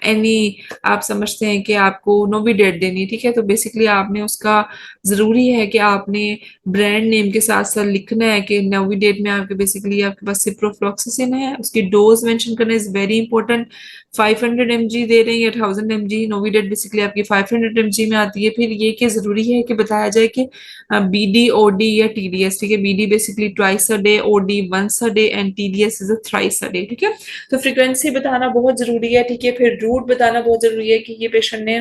एनी आप समझते हैं कि आपको नोविडेट देनी है, ठीक है, तो बेसिकली आपने उसका जरूरी है कि आपने ब्रांड नेम के साथ साथ लिखना है कि नोविडेट में आपके बेसिकली आपके पास सिप्रोफ्लॉक्सासिन है, उसकी डोज मेंशन करना इज वेरी इंपॉर्टेंट। 500 mg दे रहे हैं या 1000 mg, नोविडेट बेसिकली आपकी 500 mg में आती है। फिर ये कि जरूरी है कि बताया जाए कि बीडी ओडी या टीडीएस, ठीक है, BD basically twice a day, OD once a day and TDS is a thrice a day, ठीक है। तो फ्रीक्वेंसी बताना बहुत जरूरी है, ठीक है। फिर रूट बताना बहुत जरूरी है कि ये पेशेंट ने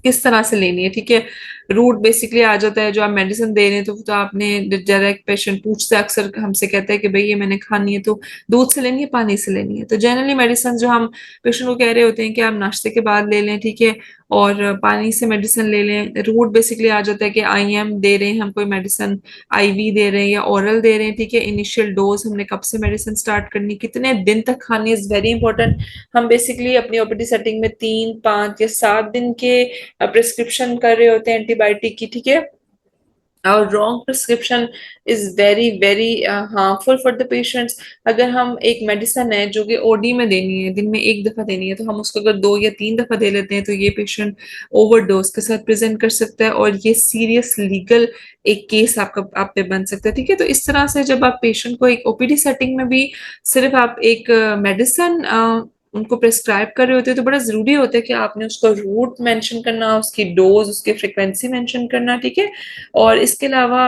किस तरह से लेनी है, ठीक है। रूट बेसिकली आ जाता है जो आप मेडिसिन दे रहे हैं तो आपने डायरेक्ट पेशेंट पूछता है अक्सर हमसे कहता है कि भाई ये मैंने खानी है तो दूध से लेनी है पानी से लेनी है, तो जनरली मेडिसिन जो हम पेशेंट को कह रहे होते हैं कि आप नाश्ते के बाद ले लें, ठीक है, और पानी से मेडिसिन ले लें। रूट बेसिकली आ जाता है कि आईएम दे रहे हैं हम कोई मेडिसिन, आईवी दे रहे हैं या ओरल दे रहे हैं, ठीक है। इनिशियल डोज हमने कब से मेडिसिन स्टार्ट करनी, कितने दिन तक खानी इज वेरी इंपॉर्टेंट। हम बेसिकली अपनी ओपीडी सेटिंग में 3 5 या 7 दिन के प्रिस्क्रिप्शन कर रहे होते हैं एंटीबायोटिक की, ठीक है। और wrong prescription is very very harmful for the patients. अगर हम एक मेडिसिन है जो कि ओडी में देनी है, दिन में एक दफा देनी है, तो हम उसको अगर 2 या 3 दफा दे लेते हैं तो ये पेशेंट ओवरडोज के साथ प्रेजेंट कर सकता है और ये सीरियस लीगल एक केस आपका आप पे बन सकता है, ठीक है। तो इस तरह से जब आप पेशेंट को एक ओपीडी सेटिंग में भी सिर्फ आप एक मेडिसिन उनको प्रेस्क्राइब कर रहे होते हैं तो बड़ा जरूरी होता है कि आपने उसका रूट मेंशन करना, उसकी डोज, उसकी फ्रिक्वेंसी मेंशन करना, ठीक है। और इसके अलावा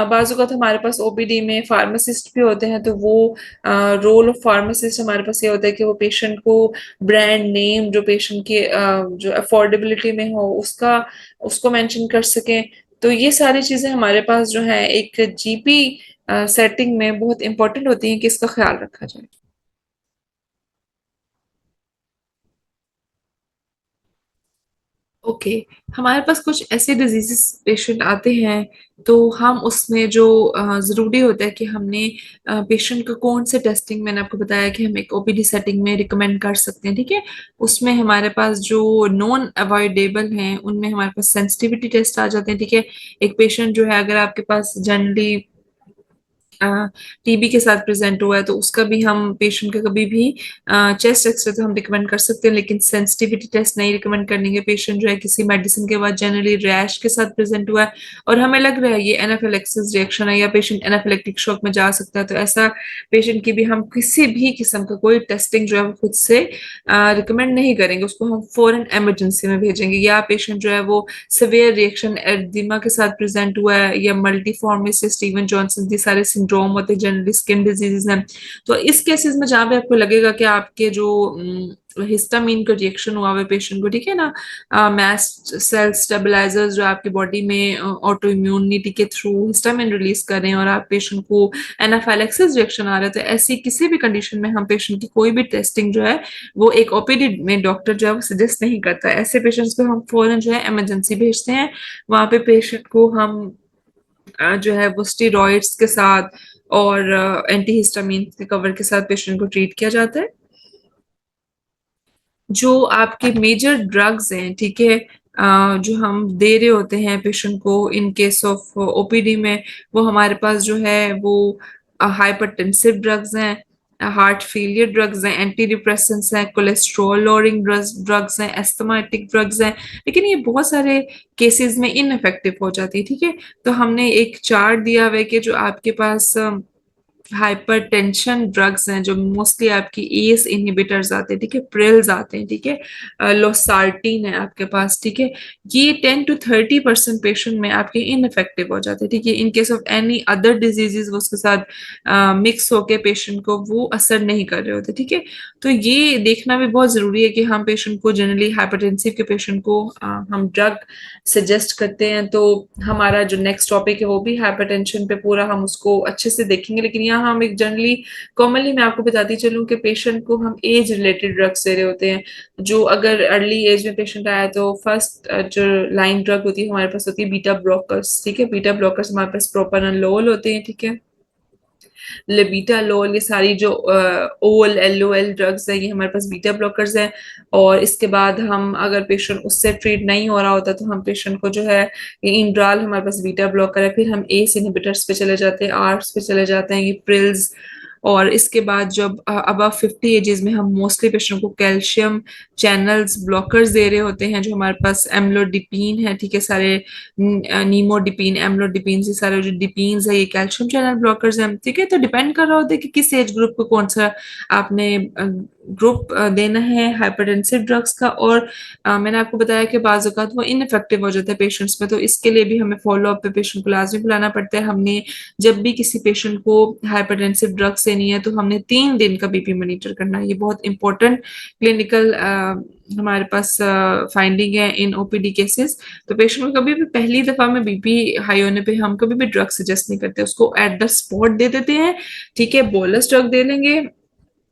बाजू का तो हमारे पास ओपीडी में फार्मासिस्ट भी होते हैं, तो वो रोल ऑफ फार्मासिस्ट हमारे पास ये होता है कि वो पेशेंट को ब्रांड नेम जो पेशेंट के जो अफोर्डेबिलिटी में हो उसका उसको मेंशन कर सकें। तो ये सारी चीजें हमारे पास जो है एक जीपी सेटिंग में बहुत इंपॉर्टेंट होती हैं कि इसका ख्याल रखा जाए। ओके। हमारे पास कुछ ऐसे डिजीजेस पेशेंट आते हैं, तो हम उसमें जो ज़रूरी होता है कि हमने पेशेंट को कौन से टेस्टिंग, मैंने आपको बताया कि हम एक ओपीडी सेटिंग में रिकमेंड कर सकते हैं, ठीक है। उसमें हमारे पास जो नॉन अवॉइडेबल हैं उनमें हमारे पास सेंसिटिविटी टेस्ट आ जाते हैं, ठीक है। एक पेशेंट जो है, अगर आपके पास जनरली टीबी के साथ प्रेजेंट हुआ है, तो उसका भी हम पेशेंट का कभी भी चेस्ट एक्सरे तो हम रिकमेंड कर सकते हैं, लेकिन सेंसिटिविटी टेस्ट नहीं रिकमेंड करेंगे। पेशेंट जो है किसी मेडिसिन के बाद जनरली रैश के साथ प्रेजेंट हुआ है और हमें लग रहा है ये एनाफिलेक्सिस रिएक्शन है या पेशेंट एनाफिलेक्टिक शॉक में जा सकता है, तो ऐसा पेशेंट की भी हम किसी भी किस्म का कोई टेस्टिंग जो है वो खुद से रिकमेंड नहीं करेंगे, उसको हम फौरन इमरजेंसी में भेजेंगे। या पेशेंट जो है वो सिवियर रिएक्शन एडिमा के साथ प्रेजेंट हुआ है या मल्टीफॉर्म स्टीवन जॉनसन, ये सारे सिंड्रोम होते हैं, जनरली स्किन डिजीजेज हैं। तो इस केसेस में जहाँ पे आपको लगेगा कि आपके जो हिस्टामिन का रिएक्शन हुआ हुआ पेशेंट को, ठीक है ना, मैस्ट सेल स्टेबलाइजर्स जो आपकी बॉडी में ऑटो इम्यूनिटी के थ्रू हिस्टामिन रिलीज कर रहे हैं और आप पेशेंट को एनाफाइलेक्सिस रिएक्शन आ रहा है, तो ऐसी किसी भी कंडीशन में हम पेशेंट की कोई भी टेस्टिंग जो है वो एक ओपीडी में डॉक्टर जो है वो सजेस्ट नहीं करता। ऐसे पेशेंट्स को हम फौरन जो है इमरजेंसी भेजते हैं। वहां पे पेशेंट को हम जो है वो स्टेरॉइड्स के साथ और एंटी हिस्टामिन के कवर के साथ पेशेंट को ट्रीट किया जाता है। जो आपके मेजर ड्रग्स हैं, ठीक है, जो हम दे रहे होते हैं पेशेंट को इन केस ऑफ ओपीडी में, वो हमारे पास जो है वो हाइपरटेंसिव ड्रग्स हैं, हार्ट फेलियर ड्रग्स हैं, एंटी डिप्रेसेंट्स हैं, कोलेस्ट्रॉल लॉरिंग ड्रग्स हैं, एस्थमाटिक ड्रग्स हैं। लेकिन ये बहुत सारे केसेस में इनइफेक्टिव हो जाती है, ठीक है। तो हमने एक चार्ट दिया हुआ है कि जो आपके पास हाइपरटेंशन ड्रग्स हैं, जो मोस्टली आपकी एस इनहिबिटर्स आते हैं, ठीक है, प्रिल्स आते हैं, ठीक है, लोसार्टिन है आपके पास, ठीक है। ये 10 to 30% पेशेंट में आपके इनइफेक्टिव हो जाते हैं, ठीक है। इन case of any other diseases वो उसके साथ मिक्स होके पेशेंट को वो असर नहीं कर रहे होते, ठीक है। तो ये देखना भी बहुत जरूरी है कि हम पेशेंट को, जनरली हाइपरटेंसिव के पेशेंट को हम ड्रग सजेस्ट करते हैं, तो हमारा जो नेक्स्ट टॉपिक है वो भी हाइपरटेंशन पे पूरा हम उसको अच्छे से देखेंगे। लेकिन यहाँ हम एक जनरली कॉमनली मैं आपको बताती चलूँ कि पेशेंट को हम एज रिलेटेड ड्रग्स दे रहे होते हैं। जो अगर अर्ली एज में पेशेंट आया तो फर्स्ट जो लाइन ड्रग होती है हमारे पास होती है बीटा ब्लॉकर्स, ठीक है। बीटा ब्लॉकर्स हमारे पास प्रोपानोलोल होते हैं, ठीक है, लेबीटालोल, ये सारी जो ओल एलओएल ड्रग्स है ये हमारे पास बीटा ब्लॉकर्स हैं। और इसके बाद हम अगर पेशेंट उससे ट्रीट नहीं हो रहा होता तो हम पेशेंट को जो है ये इंड्राल हमारे पास बीटा ब्लॉकर है, फिर हम एस इनहिबिटर्स पे चले जाते हैं, आर्स पे चले जाते हैं, ये प्रिल्स। और इसके बाद जब अबव 50 एजेस में हम मोस्टली पेशेंट को कैल्शियम चैनल्स ब्लॉकर्स दे रहे होते हैं, जो हमारे पास एम्लोडिपीन है, ठीक है, सारे नीमोडिपीन, एम्लोडिपीन, ये सारे जो डिपीन्स है ये कैल्शियम चैनल ब्लॉकर्स हैं, ठीक है। तो डिपेंड कर रहा होता है कि किस एज ग्रुप को कौन सा आपने ग्रुप देना है हाइपरटेंसिव ड्रग्स का। और मैंने आपको बताया कि बाज औक़ात वो इनइफेक्टिव हो जाता है पेशेंट्स में, तो इसके लिए भी हमें फॉलो अप पे पेशेंट को लाजमी बुलाना पड़ता है। हमने जब भी किसी पेशेंट को हाइपरटेंसिव ड्रग्स देनी है तो हमने 3 दिन का बीपी मॉनिटर करना है। ये बहुत इंपॉर्टेंट क्लिनिकल हमारे पास फाइंडिंग है इन ओपीडी केसेस। तो पेशेंट को कभी भी पहली दफा में बीपी हाई होने पे हम कभी भी ड्रग सजेस्ट नहीं करते, उसको एट द स्पॉट दे देते हैं, ठीक है। बोलस ड्रग दे लेंगे,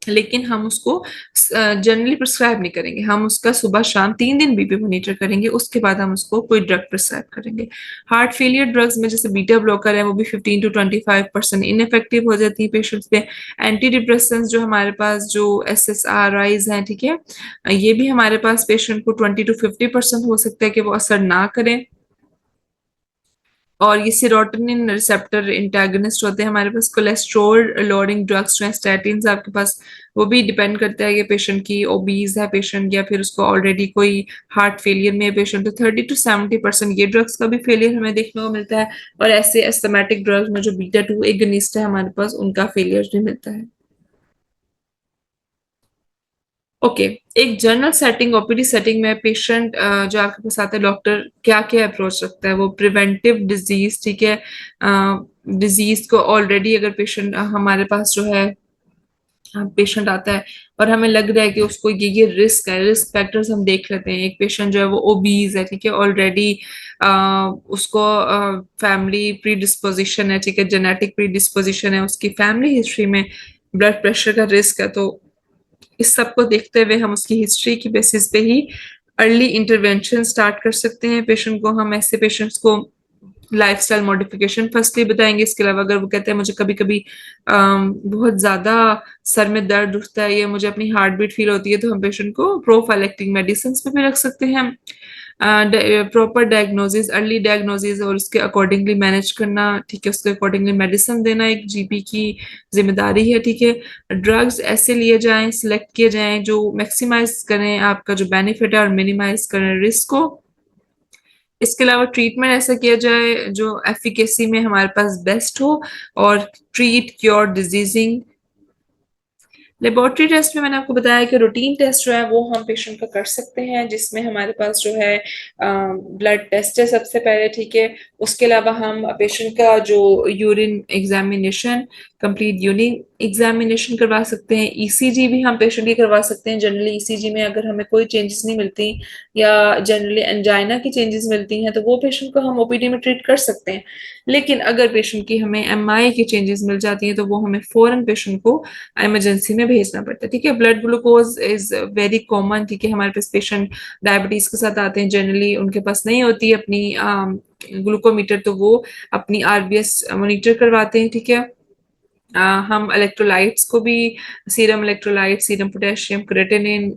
लेकिन हम उसको जनरली प्रिस्क्राइब नहीं करेंगे। हम उसका सुबह शाम 3 दिन बीपी मॉनिटर करेंगे, उसके बाद हम उसको कोई ड्रग प्रिस्क्राइब करेंगे। हार्ट फेलियर ड्रग्स में जैसे बीटा ब्लॉकर है वो भी 15 to 25% इनफेक्टिव हो जाती है पेशेंट्स पे। एंटी डिप्रेसेंट्स जो हमारे पास जो SSRIs हैं, ठीक है, ये भी हमारे पास पेशेंट को 20 to 50% हो सकता है कि वो असर ना करें। और ये सीरोटोनिन रिसेप्टर इंटेगोनिस्ट होते हैं हमारे पास। कोलेस्ट्रॉल लोअरिंग ड्रग्स जो है स्टैटिन्स आपके पास, वो भी डिपेंड करता है कि पेशेंट की ओबीज है पेशेंट या फिर उसको ऑलरेडी कोई हार्ट फेलियर में है पेशेंट, तो 30 to 70% ये ड्रग्स का भी फेलियर हमें देखने को मिलता है। और ऐसे एस्थमेटिक ड्रग्स में जो बीटा 2 एगनिस्ट है हमारे पास, उनका फेलियर भी मिलता है। ओके। एक जनरल सेटिंग, ओपीडी सेटिंग में पेशेंट जो आपके पास आता है, डॉक्टर क्या क्या अप्रोच रखता है, वो प्रिवेंटिव डिजीज, ठीक है, डिजीज को ऑलरेडी अगर पेशेंट हमारे पास जो है पेशेंट आता है और हमें लग रहा है कि उसको ये रिस्क है, रिस्क फैक्टर्स हम देख लेते हैं। एक पेशेंट जो है वो ओबीज है, ठीक है, ऑलरेडी उसको फैमिली प्री डिस्पोजिशन है, ठीक है, जेनेटिक प्री डिस्पोजिशन है, उसकी फैमिली हिस्ट्री में ब्लड प्रेशर का रिस्क है। तो इस सब को देखते हुए हम उसकी हिस्ट्री की बेसिस पे ही अर्ली इंटरवेंशन स्टार्ट कर सकते हैं पेशेंट को। हम ऐसे पेशेंट्स को लाइफस्टाइल मॉडिफिकेशन फर्स्टली बताएंगे। इसके अलावा अगर वो कहते हैं मुझे कभी कभी बहुत ज्यादा सर में दर्द उठता है या मुझे अपनी हार्ट बीट फील होती है, तो हम पेशेंट को प्रोफाइलेक्टिक मेडिसिन पे भी रख सकते हैं। प्रॉपर डायग्नोसिस, अर्ली डायग्नोसिस और उसके अकॉर्डिंगली मैनेज करना, ठीक है, उसके अकॉर्डिंगली मेडिसिन देना एक जीपी की जिम्मेदारी है, ठीक है। ड्रग्स ऐसे लिए जाएं, सिलेक्ट किए जाएं जो मैक्सिमाइज करें आपका जो बेनिफिट है और मिनिमाइज करें रिस्क को। इसके अलावा ट्रीटमेंट ऐसा किया जाए जो एफिकेसी में हमारे पास बेस्ट हो और ट्रीट क्योर डिजीजिंग। लेबोरेटरी टेस्ट में मैंने आपको बताया कि रूटीन टेस्ट जो है वो हम पेशेंट का कर सकते हैं, जिसमें हमारे पास जो है ब्लड टेस्ट है सबसे पहले, ठीक है। उसके अलावा हम पेशेंट का जो urine examination, complete urine examination करवा सकते हैं। ईसीजी भी हम पेशेंट की करवा सकते हैं। जनरली ईसीजी में अगर हमें कोई चेंजेस नहीं मिलती या जनरली एंजाइना की चेंजेस मिलती हैं तो वो पेशेंट को हम ओपीडी में ट्रीट कर सकते हैं। लेकिन अगर पेशेंट की हमें एमआई की चेंजेस मिल जाती हैं तो वो हमें फौरन पेशेंट को इमरजेंसी में भेजना पड़ता है, ठीक है। Blood glucose is very common, ठीक है। हमारे पास पेशेंट डायबिटीज के साथ आते हैं, जनरली उनके पास नहीं होती अपनी ग्लूकोमीटर, तो वो अपनी आरबीएस मॉनिटर करवाते हैं, ठीक है। हम इलेक्ट्रोलाइट्स को भी, serum electrolyte, serum potassium, creatinine,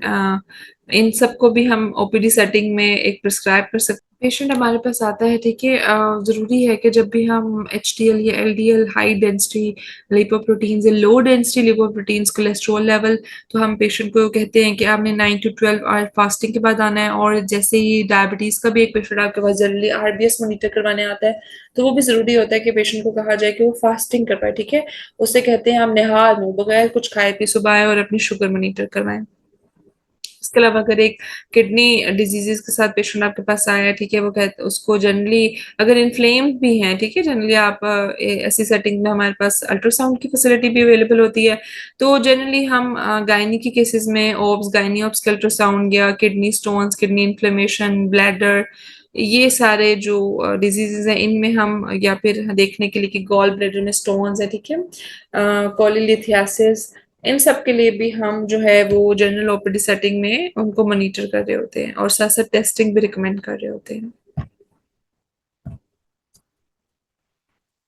इन सब को भी हम ओपीडी सेटिंग में एक प्रिस्क्राइब कर सकते हैं। पेशेंट हमारे पास आता है, ठीक है, जरूरी है कि जब भी हम एचडीएल या एलडीएल, हाई डेंसिटी लिपोप्रोटीन्स या low density lipoproteins, cholesterol level, तो हम पेशेंट को कहते हैं कि आपने 9 to 12 आवर फास्टिंग के बाद आना है। और जैसे ही डायबिटीज का भी एक पेशेंट आपके पास जनरली आरबीएस मॉनिटर करवाने आता है, तो वो भी जरूरी होता है कि पेशेंट को कहा जाए कि वो फास्टिंग करवाए, ठीक है। उसे कहते हैं हम निहाल मुंह बगैर कुछ खाए पी सुबह आए और अपनी शुगर मॉनिटर करवाएं। इसके अलावा अगर एक किडनी डिजीजेस के साथ पेशेंट आपके पास आया है, ठीक है, वो कहते उसको जनरली अगर इन्फ्लेम्ड भी हैं, ठीक है, जनरली आप ऐसी सेटिंग में हमारे पास अल्ट्रासाउंड की फैसिलिटी भी अवेलेबल होती है। तो जनरली हम गायनी के केसेस में ओब्स, गायनी ओब्स के अल्ट्रासाउंड या kidney stones, kidney inflammation, bladder, ये सारे जो डिजीजेज हैं इनमें हम, या फिर देखने के लिए कि गॉल ब्लैडर में स्टोन्स है, ठीक है, कोलिलिथियासिस, इन सब के लिए भी हम जो है वो जनरल ओपीडी सेटिंग में उनको मॉनिटर कर रहे होते हैं और साथ साथ टेस्टिंग भी रिकमेंड कर रहे होते हैं।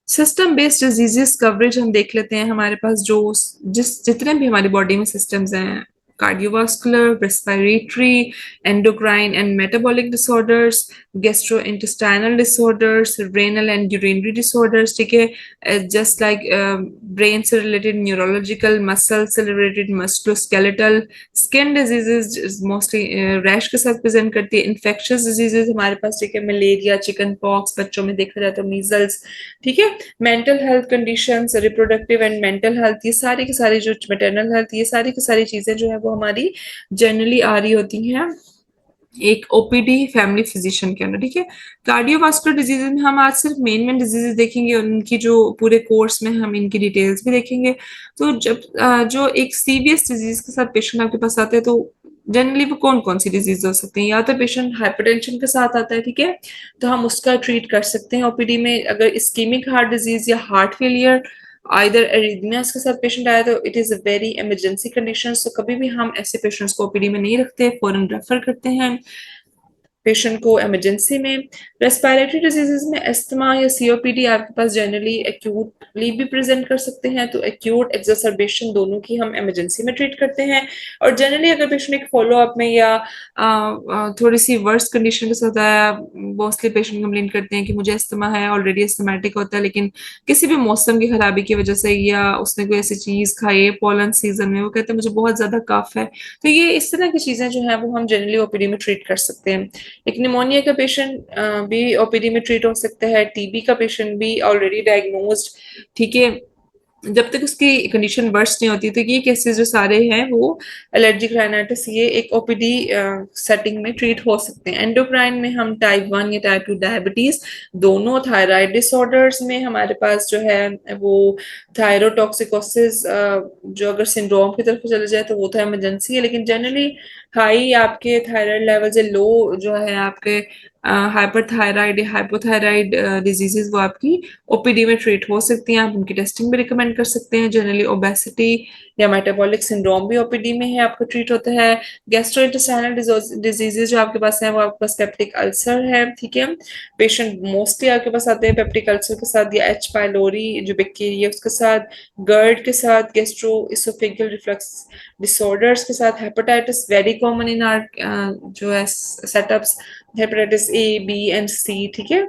सिस्टम बेस्ड डिजीजेस कवरेज हम देख लेते हैं। हमारे पास जो जितने भी हमारी बॉडी में सिस्टम्स हैं, cardiovascular, respiratory, endocrine and metabolic disorders, gastrointestinal disorders, renal and urinary disorders, ठीक है, जस्ट लाइक ब्रेन से रिलेटेड न्यूरोलॉजिकल, मसल से related musculoskeletal, skin diseases mostly rash के साथ प्रेजेंट करती है। इन्फेक्शियस डिजीजेज हमारे पास, ठीक है, मलेरिया, चिकन पॉक्स, बच्चों में देखा जाता है मीजल्स, ठीक है। Mental health conditions, reproductive and mental health, ये सारी की सारी जो मैटरनल हेल्थ, ये सारी की सारी चीजें जो है वो हमारी जनरली आ रही होती हैं एक ओपीडी फैमिली फिजिशियन के अंदर, ठीक है। कार्डियोवास्कुलर डिजीज में हम आज सिर्फ मेन मेन डिजीजेस देखेंगे और उनकी जो पूरे कोर्स में हम इनकी डिटेल्स भी देखेंगे। तो जब जो एक सीवियस डिजीज के साथ पेशेंट आपके पास आते हैं तो जनरली वो कौन कौन सी डिजीज हो सकती हैं। या तो पेशेंट हाइपरटेंशन के साथ आता है, ठीक है, तो हम उसका ट्रीट कर सकते हैं ओपीडी में। अगर इस्कीमिक हार्ट डिजीज या हार्ट फेलियर, आइदर एरिथमियास के साथ पेशेंट आया तो it is a very emergency condition, तो कभी भी हम ऐसे पेशेंट्स को ओपीडी में नहीं रखते, फौरन रेफर करते हैं पेशेंट को इमरजेंसी में। रेस्पिरेटरी डिजीजेस में अस्थमा या सीओपीडी आपके पास जनरली एक्यूटली भी प्रेजेंट कर सकते हैं, तो एक्यूट एक्सरबेशन दोनों की हम इमरजेंसी में ट्रीट करते हैं। और जनरली अगर पेशेंट एक फॉलो अप में या थोड़ी सी वर्स कंडीशन के साथ आया, मोस्टली पेशेंट कंप्लेन करते हैं कि मुझे अस्थमा है, ऑलरेडी अस्थमेटिक होता है, लेकिन किसी भी मौसम की खराबी की वजह से या उसने कोई ऐसी चीज खाई है पॉलन सीजन में, वो कहते हैं मुझे बहुत ज्यादा कफ है। तो ये इस तरह की चीजें जो है वो हम जनरली ओपीडी में ट्रीट कर सकते हैं। एक निमोनिया का पेशेंट भी ओपीडी में ट्रीट हो सकता है। टीबी का पेशेंट भी ऑलरेडी डायग्नोज्ड, ठीक है, जब तक उसकी कंडीशन वर्स नहीं होती, तो ये केसेस जो सारे हैं वो एलर्जिक राइनाइटिस, ये एक ओपीडी सेटिंग में ट्रीट हो सकते हैं। एंडोक्राइन में हम टाइप 1 या टाइप 2 डायबिटीज, दोनों थायराइड डिसऑर्डर्स में हमारे पास जो है वो थायरोटॉक्सिकोसिस, जो अगर सिंड्रोम की तरफ चले जाए तो वो तो इमरजेंसी है, लेकिन जनरली हाई आपके थायराइड लेवल से लो जो है आपके हाइपरथायराइड या हाइपोथायराइड डिजीजेस, वो आपकी ओपीडी में ट्रीट हो सकती हैं। आप उनकी टेस्टिंग भी रिकमेंड कर सकते हैं। जनरली ओबेसिटी या मेटाबॉलिक सिंड्रोम भी ओपीडी में है आपको ट्रीट होता है। गैस्ट्रोइंटेस्टाइनल डिजीजेज जो आपके पास है वो आपके पास पेप्टिक अल्सर है, ठीक है। पेशेंट मोस्टली आपके पास आते हैं पेप्टिक अल्सर के साथ या एच पाइलोरी जो बैक्टीरिया उसके साथ, गर्ड के साथ, गैस्ट्रो इसोफेगल रिफ्लक्स डिसऑर्डर्स के साथ, hepatitis very common in our जो है setups, hepatitis A B and C, ठीक है।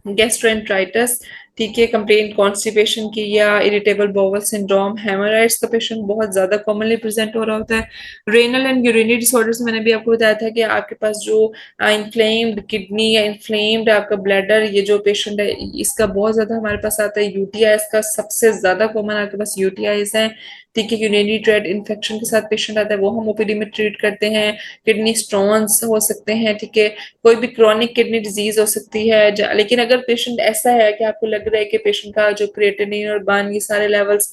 गैस्ट्रोएंटराइटिस, ठीक है, कंप्लेंट कॉन्स्टिपेशन की या इरिटेबल बाउल सिंड्रोम, हेमोराइड्स का पेशेंट बहुत ज्यादा कॉमनली प्रेजेंट हो रहा होता है। रेनल एंड यूरिनरी डिसऑर्डर्स मैंने भी आपको बताया था कि आपके पास जो इन्फ्लेम्ड किडनी या इन्फ्लेम्ड आपका ब्लैडर ये जो पेशेंट है इसका बहुत ज्यादा हमारे पास आता है। यूटीआई का सबसे ज्यादा कॉमन आपके पास यूटीआईज है, ठीक है। यूरिनरी ट्रैक्ट इन्फेक्शन के साथ पेशेंट आता है वो हम ओपीडी में ट्रीट करते हैं। किडनी स्टोन्स हो सकते हैं, ठीक है। कोई भी क्रॉनिक किडनी डिजीज हो सकती है, लेकिन अगर पेशेंट ऐसा है कि आपको लग रहा है कि पेशेंट का जो क्रिएटिनिन और बान ये सारे लेवल्स,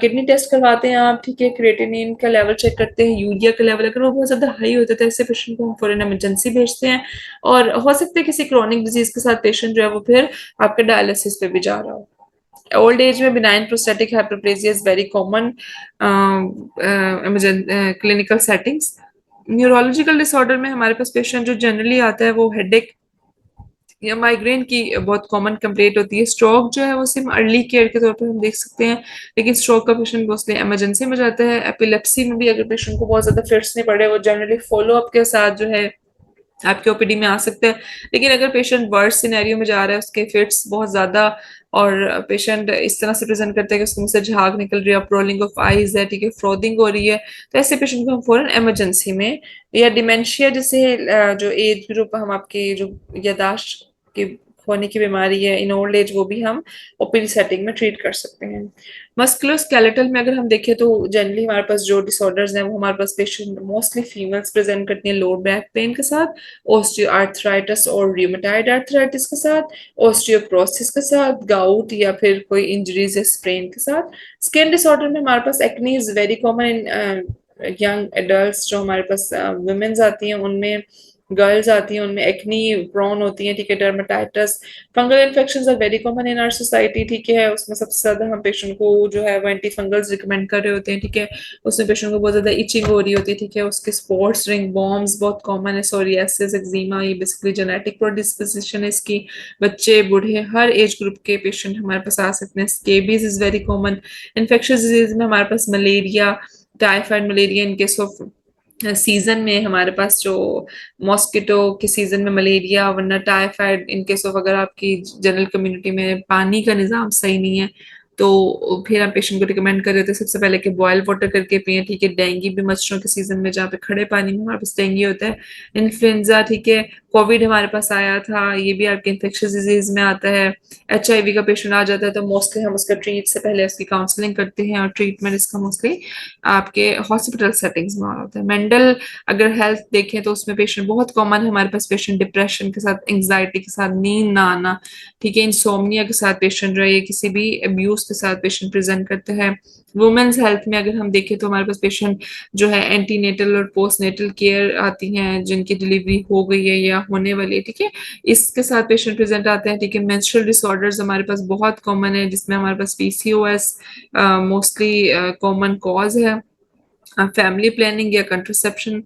किडनी टेस्ट करवाते हैं आप, ठीक है, क्रिएटिनिन का लेवल चेक करते हैं, यूरिया का लेवल अगर वो बहुत ज्यादा हाई होता है तो ऐसे पेशेंट को हम फॉरन इमरजेंसी भेजते हैं। और हो सकता है किसी क्रॉनिक डिजीज के साथ पेशेंट जो है वो फिर आपके डायलिसिस पे भी जा रहा हो। ओल्ड एज में benign prostatic hyperplasia is very common clinical settings. Neurological disorder में हमारे पास पेशेंट जो जनरली आता है वो हेडेक या माइग्रेन की बहुत कॉमन कंप्लेंट होती है। स्ट्रोक जो है वो सिर्फ अर्ली केयर के तौर पर हम देख सकते हैं, लेकिन स्ट्रोक का पेशेंट मोस्टली इमरजेंसी में जाता है। एपिलेप्सी में भी अगर पेशेंट को बहुत ज्यादा फिट्स नहीं पड़े वो जनरली फॉलो अप के साथ जो है आपके ओपीडी में आ सकते हैं। लेकिन अगर पेशेंट वर्स्ट सिनेरियो में जा रहा है, उसके फिट्स बहुत ज्यादा और पेशेंट इस तरह से प्रेजेंट करता है कि उसके मुंह से झाग निकल रही है, रोलिंग ऑफ आईज है, ठीक है, फ्रोदिंग हो रही है, तो ऐसे पेशेंट को हम फौरन इमरजेंसी में या डिमेंशिया जैसे जो एज ग्रुप हम आपके जो यादाश्त के खोने की बीमारी है इन ओल्ड एज वो भी हम ओपीडी सेटिंग में ट्रीट कर सकते हैं। मस्कुलोस्केलेटल में अगर हम देखें तो जनरली हमारे पास जो डिसऑर्डर्स हैं वो हमारे पास पेशेंट मोस्टली फीमेल्स प्रेजेंट करती हैं लोअर बैक पेन के साथ, ऑस्टियोआर्थराइटिस और रूमेटॉइड आर्थराइटिस के साथ, ऑस्टियोपोरोसिस के साथ, गाउट या फिर कोई इंजरीज या स्प्रेन के साथ। स्किन डिसऑर्डर में हमारे पास acne is very common in young adults, जो हमारे पास वुमेन्स आती हैं उनमें, गर्ल्स आती हैं उनमें एक्नी प्रोन होती हैं, ठीक है। Dermatitis, fungal infections are very common in our society, ठीक है। उसमें सबसे ज्यादा हम पेशेंट को जो है वो एंटी फंगल्स रिकमेंड कर रहे होते हैं, ठीक है। उसमें पेशेंट को बहुत ज्यादा इचिंग हो रही होती है, ठीक है। उसके स्पॉट्स रिंग बॉम्ब्स बहुत कॉमन है, सोरियासिस, एक्जिमा, ये बेसिकली जेनेटिक प्रोडिस्पोजिशन है इसकी। बच्चे बूढ़े हर एज ग्रुप के पेशेंट हमारे पास आ सकते हैं। Scabies is very common. Infectious disease में हमारे पास malaria, typhoid malaria in case of season में हमारे पास जो मॉस्किटो के सीजन में मलेरिया, वरना टाइफाइड इन केस ऑफ अगर आपकी जनरल कम्युनिटी में पानी का निजाम सही नहीं है तो फिर हम पेशेंट को रिकमेंड कर रहे थे सबसे पहले कि बॉयल वाटर करके पिए, ठीक है। डेंगू भी मच्छरों के सीजन में जहाँ पे खड़े पानी में हमारे पास डेंगू होता है। इन्फ्लुएंजा, ठीक है। कोविड हमारे पास आया था, ये भी आपके इन्फेक्शियस डिजीज में आता है। एचआईवी का पेशेंट आ जाता है तो मोस्टली हम उसका ट्रीट से पहले उसकी काउंसलिंग करते हैं और ट्रीटमेंट इसका मोस्टली आपके हॉस्पिटल सेटिंग्स में होता है। मेंटल अगर हेल्थ देखें तो उसमें पेशेंट बहुत कॉमन है हमारे पास, पेशेंट डिप्रेशन के साथ, एंग्जाइटी के साथ, नींद ना आना, ठीक है, इंसोम्निया के साथ पेशेंट रहे, किसी भी अब्यूज के साथ पेशेंट प्रेजेंट करते हैं। वुमेन्स हेल्थ में अगर हम देखें तो हमारे पास पेशेंट जो है एंटीनेटल और पोस्ट नेटल केयर आती हैं जिनकी डिलीवरी हो गई है या होने वाली है, ठीक है, इसके साथ पेशेंट प्रेजेंट आते हैं, ठीक है। मेंस्ट्रुअल डिसऑर्डर्स हमारे पास बहुत कॉमन है जिसमें हमारे पास पीसीओएस मोस्टली कॉमन कॉज है। फैमिली प्लानिंग या कंट्रासेप्शन,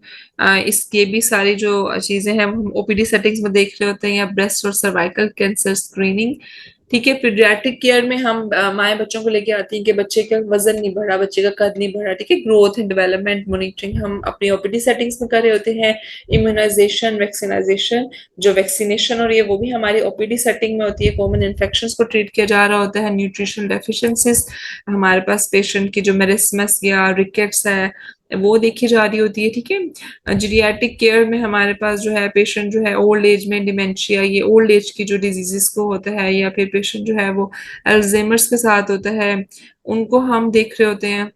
इसके भी सारी जो चीजें हैं हम ओपीडी सेटिंग्स में देख रहे होते हैं, या ब्रेस्ट और सर्वाइकल कैंसर स्क्रीनिंग, ठीक है। पीडियाट्रिक केयर में हम माए बच्चों को लेके आती हैं कि बच्चे का वजन नहीं बढ़ा, बच्चे का कद नहीं बढ़ा, ठीक है। ग्रोथ एंड डेवलपमेंट मॉनिटरिंग हम अपनी ओपीडी सेटिंग्स में कर रहे होते हैं। इम्यूनाइजेशन, वैक्सीनाइजेशन, जो वैक्सीनेशन और ये वो भी हमारी ओपीडी सेटिंग में होती है। कॉमन इन्फेक्शंस को ट्रीट किया जा रहा होता है। न्यूट्रिशनल डेफिशिएंसीज हमारे पास पेशेंट की जो मेरिस्मस या रिकेट्स है वो देखी जा रही होती है, ठीक है। जीरियाट्रिक केयर में हमारे पास जो है पेशेंट जो है ओल्ड एज में डिमेंशिया, ये ओल्ड एज की जो डिजीजेस को होता है, या फिर पेशेंट जो है वो अल्जाइमर्स के साथ होता है, उनको हम देख रहे होते हैं।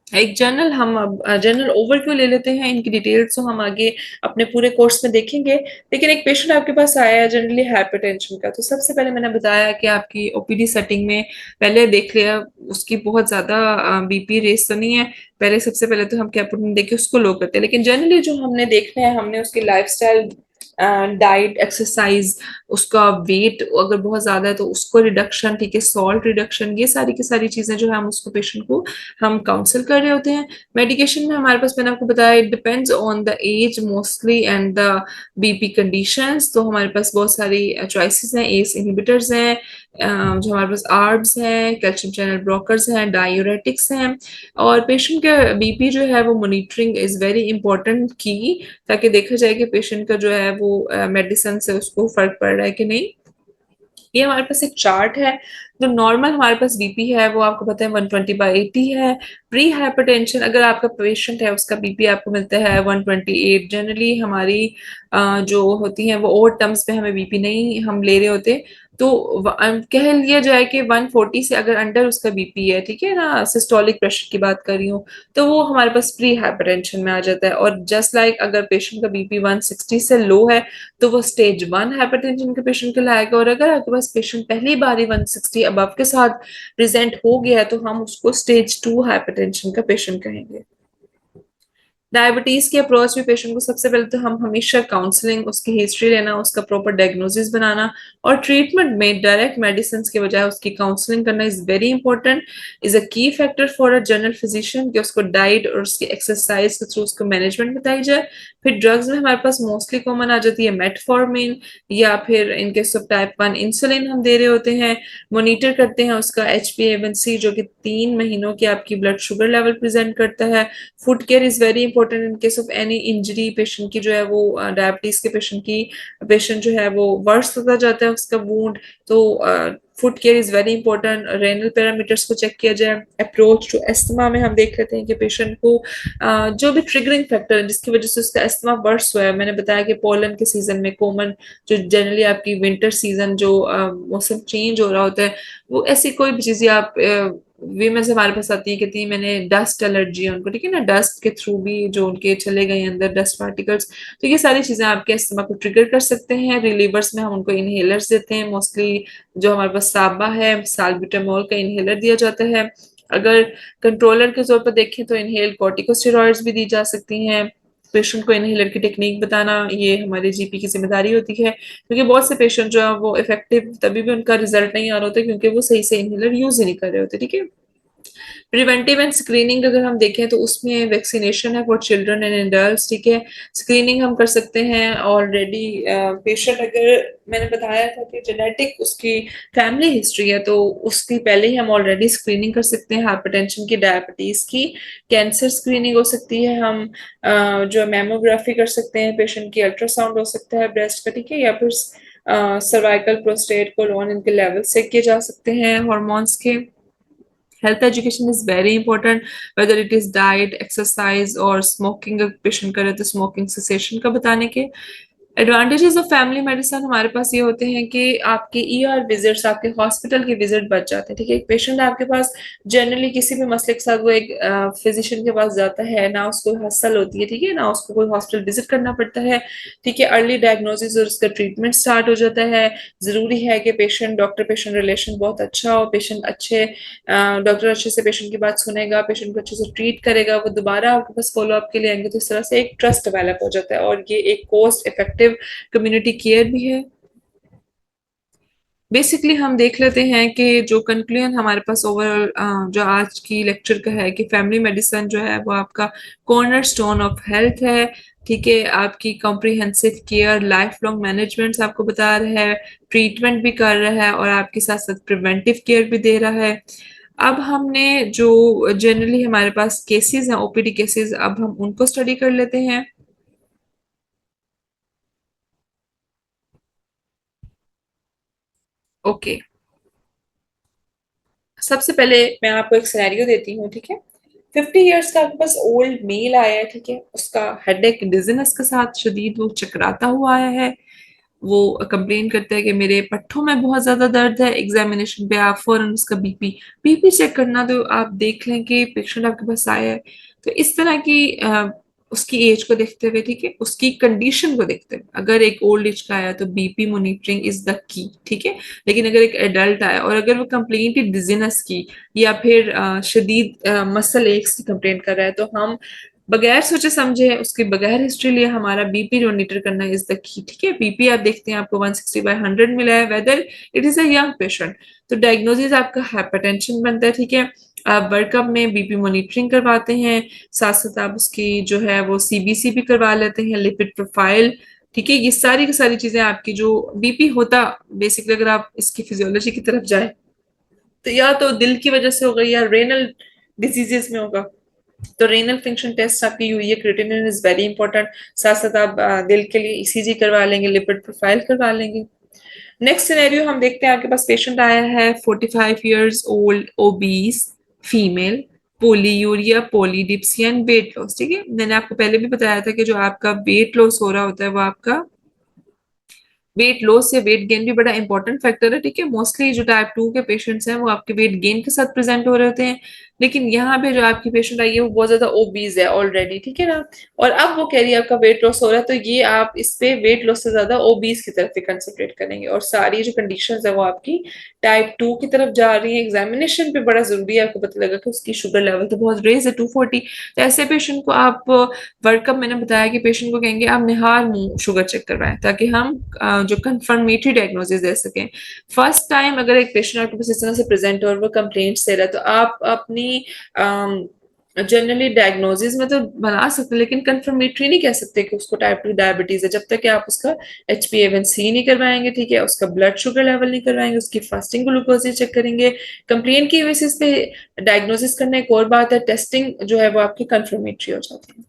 एक जनरल हम जनरल ओवरव्यू ले लेते हैं, इनकी डिटेल्स तो हम आगे अपने पूरे कोर्स में देखेंगे। लेकिन एक पेशेंट आपके पास आया है जनरली हाइपरटेंशन का, तो सबसे पहले मैंने बताया कि आपकी ओपीडी सेटिंग में पहले देख लिया उसकी बहुत ज्यादा बीपी रेस तो नहीं है, पहले सबसे पहले तो हम कैपुटिन देख के उसको लो करते हैं। लेकिन जनरली जो हमने देखना है, हमने उसकी लाइफस्टाइल डाइट, एक्सरसाइज, उसका वेट अगर बहुत ज्यादा है तो उसको रिडक्शन, ठीक है, सॉल्ट रिडक्शन, ये सारी की सारी चीजें जो है हम उसको पेशेंट को हम काउंसल कर रहे होते हैं। मेडिकेशन में हमारे पास, मैंने आपको बताया, it depends on the age mostly and the BP conditions. तो हमारे पास बहुत सारी चॉइसेस हैं, एस इनहिबिटर्स हैं, जो हमारे पास आर्ब्स हैं, कैल्शियम चैनल ब्लॉकर्स हैं, डायूरेटिक्स हैं। और पेशेंट का बीपी जो है वो मॉनिटरिंग इज वेरी इंपॉर्टेंट की, ताकि देखा जाए कि पेशेंट का जो है वो मेडिसिन से उसको फर्क पड़ रहा है कि नहीं। ये हमारे पास एक चार्ट है। जो नॉर्मल हमारे पास बीपी है वो आपको पता है 120/80 है। प्री हाइपरटेंशन अगर आपका पेशेंट है उसका बीपी आपको मिलता है 128। जनरली हमारी जो होती हैं वो ओवर टर्म्स पे हमें बीपी नहीं हम ले रहे होते। तो कह लिया जाए कि 140 से अगर अंडर उसका बीपी है, ठीक है ना, सिस्टोलिक प्रेशर की बात कर रही हूँ, तो वो हमारे पास प्री हाइपरटेंशन में आ जाता है। और जस्ट लाइक अगर पेशेंट का बीपी 160 से लो है तो वो स्टेज 1 हाइपरटेंशन के पेशेंट कहलाएगा। और अगर आपके पास पेशेंट पहली बार ही 160 अबव के साथ प्रेजेंट हो गया है तो हम उसको स्टेज 2 हाइपरटेंशन का पेशेंट कहेंगे। डायबिटीज के अप्रोच में पेशेंट को सबसे पहले तो हम हमेशा काउंसलिंग, उसकी हिस्ट्री लेना, उसका प्रॉपर डायग्नोसिस बनाना, और ट्रीटमेंट में डायरेक्ट मेडिसिन के बजाय उसकी काउंसलिंग करना is very important, is a key factor for a general physician कि उसको डाइट और उसकी एक्सरसाइज के थ्रू उसको मैनेजमेंट बताई जाए। फिर ड्रग्स में हमारे पास मोस्टली कॉमन आ जाती है मेटफॉर्मिन, या फिर इन केस ऑफ टाइप 1 इंसुलिन हम दे रहे होते हैं। मोनिटर करते हैं उसका HbA1c जो कि 3 महीनों की आपकी ब्लड शुगर लेवल प्रेजेंट करता है। Food care is very important in case of any injury, patient की जो है वो डायबिटीज के पेशेंट जो है वो वर्स होता जाता है उसका वूंड। तो food care is very important. Renal parameters को चेक किया जाए। अप्रोच टू एस्थमा में हम देख लेते हैं कि पेशेंट को जो भी ट्रिगरिंग फैक्टर है जिसकी वजह से उसका एस्थमा वर्स हुआ है, मैंने बताया कि पोलन के सीजन में कॉमन, जो जनरली आपकी विंटर सीजन जो मौसम चेंज हो रहा होता है, वो ऐसी कोई भी चीजें आप वीमेंस हमारे पास आती है, कहती है मैंने डस्ट एलर्जी है उनको, ठीक है ना, डस्ट के थ्रू भी जो उनके चले गए अंदर डस्ट पार्टिकल्स, तो ये सारी चीजें आपके अस्थमा को ट्रिगर कर सकते हैं। रिलीवर्स में हम उनको इनहेलर्स देते हैं, मोस्टली जो हमारे पास साबा है, साल्ब्यूटामोल का इनहेलर दिया जाता है। अगर कंट्रोलर के तौर पर देखें तो इनहेल कॉर्टिकोस्टेरॉइड्स भी दी जा सकती हैं। पेशेंट को इनहेलर की टेक्निक बताना ये हमारे जीपी की जिम्मेदारी होती है, क्योंकि बहुत से पेशेंट जो है वो इफेक्टिव तभी भी उनका रिजल्ट नहीं आ रहा होता क्योंकि वो सही से इनहेलर यूज ही नहीं कर रहे होते, ठीक है। प्रिवेंटिव एंड स्क्रीनिंग अगर हम देखें तो उसमें वैक्सीनेशन है फॉर चिल्ड्रन एंड एडल्ट्स, ठीक है। स्क्रीनिंग हम कर सकते हैं ऑलरेडी। पेशेंट अगर मैंने बताया था कि जेनेटिक उसकी फैमिली हिस्ट्री है तो उसकी पहले ही हम ऑलरेडी स्क्रीनिंग कर सकते हैं, हाइपरटेंशन की, डायबिटीज की। कैंसर स्क्रीनिंग हो सकती है, हम जो मेमोग्राफी कर सकते हैं पेशेंट की, अल्ट्रासाउंड हो सकता है ब्रेस्ट का, ठीक है, या फिर सर्वाइकल, प्रोस्टेट, कोलोन, इनके लेवल चेक किए जा सकते हैं हार्मोन्स के। Health education is very important, whether it is diet, exercise और स्मोकिंग, अगर पेशेंट करे तो स्मोकिंग सेसेशन का बताने के। एडवांटेजेस ऑफ फैमिली मेडिसिन हमारे पास ये होते हैं कि आपके ER विजिट्स, आपके हॉस्पिटल के विजिट बच जाते हैं, ठीक है। एक पेशेंट आपके पास जनरली किसी भी मसले के साथ वो एक फिजिशियन के पास जाता है, ना उसको हसल होती है, ठीक है, ना उसको कोई हॉस्पिटल विजिट करना पड़ता है, ठीक है। अर्ली डायग्नोसिस और उसका ट्रीटमेंट स्टार्ट हो जाता है। जरूरी है कि पेशेंट डॉक्टर पेशेंट रिलेशन बहुत अच्छा हो, पेशेंट अच्छे, डॉक्टर अच्छे से पेशेंट की बात सुनेगा, पेशेंट को अच्छे से ट्रीट करेगा, वो दोबारा आपके पास फॉलो अप के लिए आएंगे, तो इस तरह से एक ट्रस्ट डेवलप हो जाता है और ये एक कॉस्ट इफेक्टिव कम्युनिटी केयर भी है। बेसिकली हम देख लेते हैं कि जो कंक्लूजन हमारे पास ओवरऑल जो आज की लेक्चर का है कि फैमिली मेडिसिन जो है वो आपका कॉर्नर स्टोन ऑफ हेल्थ है, ठीक है। आपकी comprehensive care, life long management आपको बता रहा है, ट्रीटमेंट भी कर रहा है और आपके साथ साथ प्रिवेंटिव केयर भी दे रहा है। अब हमने जो जनरली हमारे पास केसेस हैं, OPD केसेस, अब हम उनको स्टडी कर लेते हैं। ओके, सबसे पहले मैं आपको एक सिनेरियो देती हूँ, ठीक है। 50 ईयर्स का आपके पास ओल्ड मेल आया है, ठीक है, उसका हेडेक डिजीनेस के साथ शदीद वो चकराता हुआ आया है। वो कंप्लेन करता है कि मेरे पट्टों में बहुत ज्यादा दर्द है। एग्जामिनेशन पे आप फौरन उसका बीपी चेक करना, तो आप देख लें कि पेशेंट आपके पास आया है। तो इस तरह की उसकी एज को देखते हुए, ठीक है, उसकी कंडीशन को देखते हुए, अगर एक ओल्ड एज का आया तो BP monitoring is the key, ठीक है। लेकिन अगर एक एडल्ट आया और अगर वो कंप्लेंट ही डिजीनेस की या फिर शदीद मसल एक्स की कंप्लेंट कर रहा है तो हम बगैर सोचे समझे उसकी बगैर हिस्ट्री लिए हमारा बीपी मॉनिटर करना इज द की। ठीक है, बीपी आप देखते हैं आपको 160/100 मिला है, whether it is a young patient, तो डायग्नोसिस आपका हाइपरटेंशन बनता है। ठीक है, आप वर्कअप में बीपी मॉनिटरिंग करवाते हैं, साथ साथ आप उसकी जो है वो सीबीसी भी करवा लेते हैं, लिपिड प्रोफाइल। ठीक है, ये सारी की सारी चीजें आपकी जो बीपी होता बेसिकली, अगर आप इसकी फिजियोलॉजी की तरफ जाए तो या तो दिल की वजह से होगा या रेनल डिजीजेस में होगा। तो रेनल फंक्शन टेस्ट आपकी हुई है, क्रिएटिनिन इज वेरी इंपॉर्टेंट। साथ साथ आप दिल के लिए ईसीजी करवा लेंगे, लिपिड प्रोफाइल करवा लेंगे। नेक्स्ट सिनेरियो हम देखते हैं, आपके पास पेशेंट आया है 45 years old, obese female, polyuria, polydipsia and weight loss. ठीक है, मैंने आपको पहले भी बताया था कि जो आपका वेट लॉस हो रहा होता है वो आपका वेट लॉस या वेट गेन भी बड़ा इंपॉर्टेंट फैक्टर है। ठीक है, मोस्टली जो टाइप 2 के पेशेंट्स हैं वो आपके वेट गेन के साथ प्रेजेंट हो रहे होते हैं, लेकिन यहाँ पे जो आपकी पेशेंट आई है वो बहुत ज्यादा ओबीज है ऑलरेडी। ठीक है ना, और अब वो कह रही है आपका वेट लॉस हो रहा है, तो ये आप इस पे वेट लॉस से ज्यादा ओबीज की तरफ ही कंसंट्रेट करेंगे, और सारी जो कंडीशन है वो आपकी टाइप 2 की तरफ जा रही है। एग्जामिनेशन पे बड़ा जरूरी है, आपको पता लगा कि उसकी शुगर लेवल तो बहुत रेज है 240, तो ऐसे पेशेंट को आप वर्कअप, मैंने बताया कि पेशेंट को कहेंगे आप निहार मुंह शुगर चेक करवाएं, ताकि हम जो कंफर्मेटरी डायग्नोसिस दे सकें। फर्स्ट टाइम अगर एक पेशेंट आपके पास इस तरह से प्रेजेंट हो और वो कंप्लेंट दे रहा है, तो आप अपनी जनरली डायग्नोसिस में तो बना सकते हैं, लेकिन कंफर्मेटरी नहीं कह सकते कि उसको टाइप 2 डायबिटीज है जब तक कि आप उसका HbA1c नहीं करवाएंगे। ठीक है, उसका ब्लड शुगर लेवल नहीं करवाएंगे, उसकी फास्टिंग ग्लूकोज चेक करेंगे। कंप्लेंट की बेसिस पे डायग्नोसिस करना एक और बात है, टेस्टिंग जो है वो आपकी कंफर्मेटरी हो जाती है।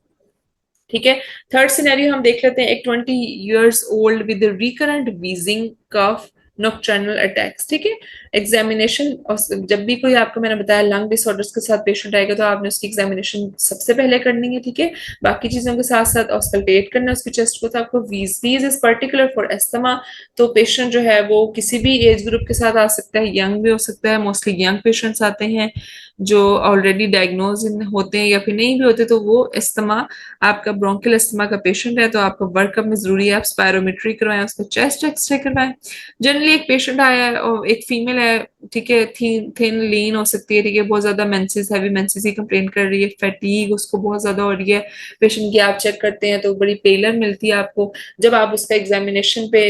ठीक है, थर्ड सिनेरियो हम देख लेते हैं, एक 20 years old with recurrent wheezing, cough, nocturnal attacks. ठीक है, एग्जामिनेशन, जब भी कोई आपको, मैंने बताया लंग डिसऑर्डर्स के साथ पेशेंट आएगा तो आपने उसकी एग्जामिनेशन सबसे पहले करनी है। ठीक है, बाकी चीजों के साथ साथ ऑस्कल्टेट करना है उसकी चेस्ट को, तो आपको वीज इज पर्टिकुलर फॉर एस्थमा। तो पेशेंट जो है वो किसी भी एज ग्रुप के साथ आ सकता है, यंग भी हो सकता है, मोस्टली यंग पेशेंट्स आते हैं जो ऑलरेडी डायग्नोज होते हैं, या फिर नहीं भी होते तो वो अस्थमा, आपका ब्रोंकियल अस्थमा का पेशेंट है तो आपका वर्कअप में जरूरी है आप स्पायरोमेट्री करवाएं, उसका चेस्ट एक्सरे करवाएं। जनरली एक पेशेंट आया है और एक फीमेल है, ठीक है, थिन लीन हो सकती है, ठीक है, बहुत ज्यादा मेंसेस, हैवी मेंसेस की कंप्लेन कर रही है, फैटीग उसको बहुत ज्यादा हो रही है। पेशेंट की आप चेक करते हैं तो बड़ी पेलर मिलती है आपको। जब आप उसका एग्जामिनेशन पे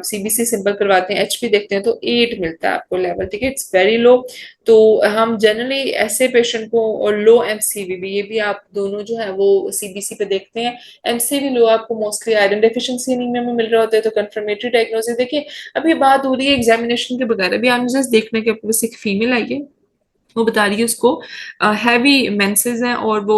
सीबीसी सिंपल करवाते हैं, एचपी देखते हैं तो 8 मिलता है आपको लेवल। ठीक है, इट्स वेरी लो। तो हम जनरली ऐसे पेशेंट को, और लो एमसीवी भी, ये भी आप दोनों जो है वो सीबीसी पे देखते हैं। एमसीवी लो आपको मोस्टली आयरन डेफिशिएंसी एनीमिया में मिल रहा होता है, तो कंफर्मेटरी डायग्नोसिस देखिए। अब ये बात हो रही है एग्जामिनेशन के बगैर, अभी आपने जस्ट देखना कि आपके पास एक फीमेल आई है, वो बता रही है उसको हैवी मेंसेस हैं, और वो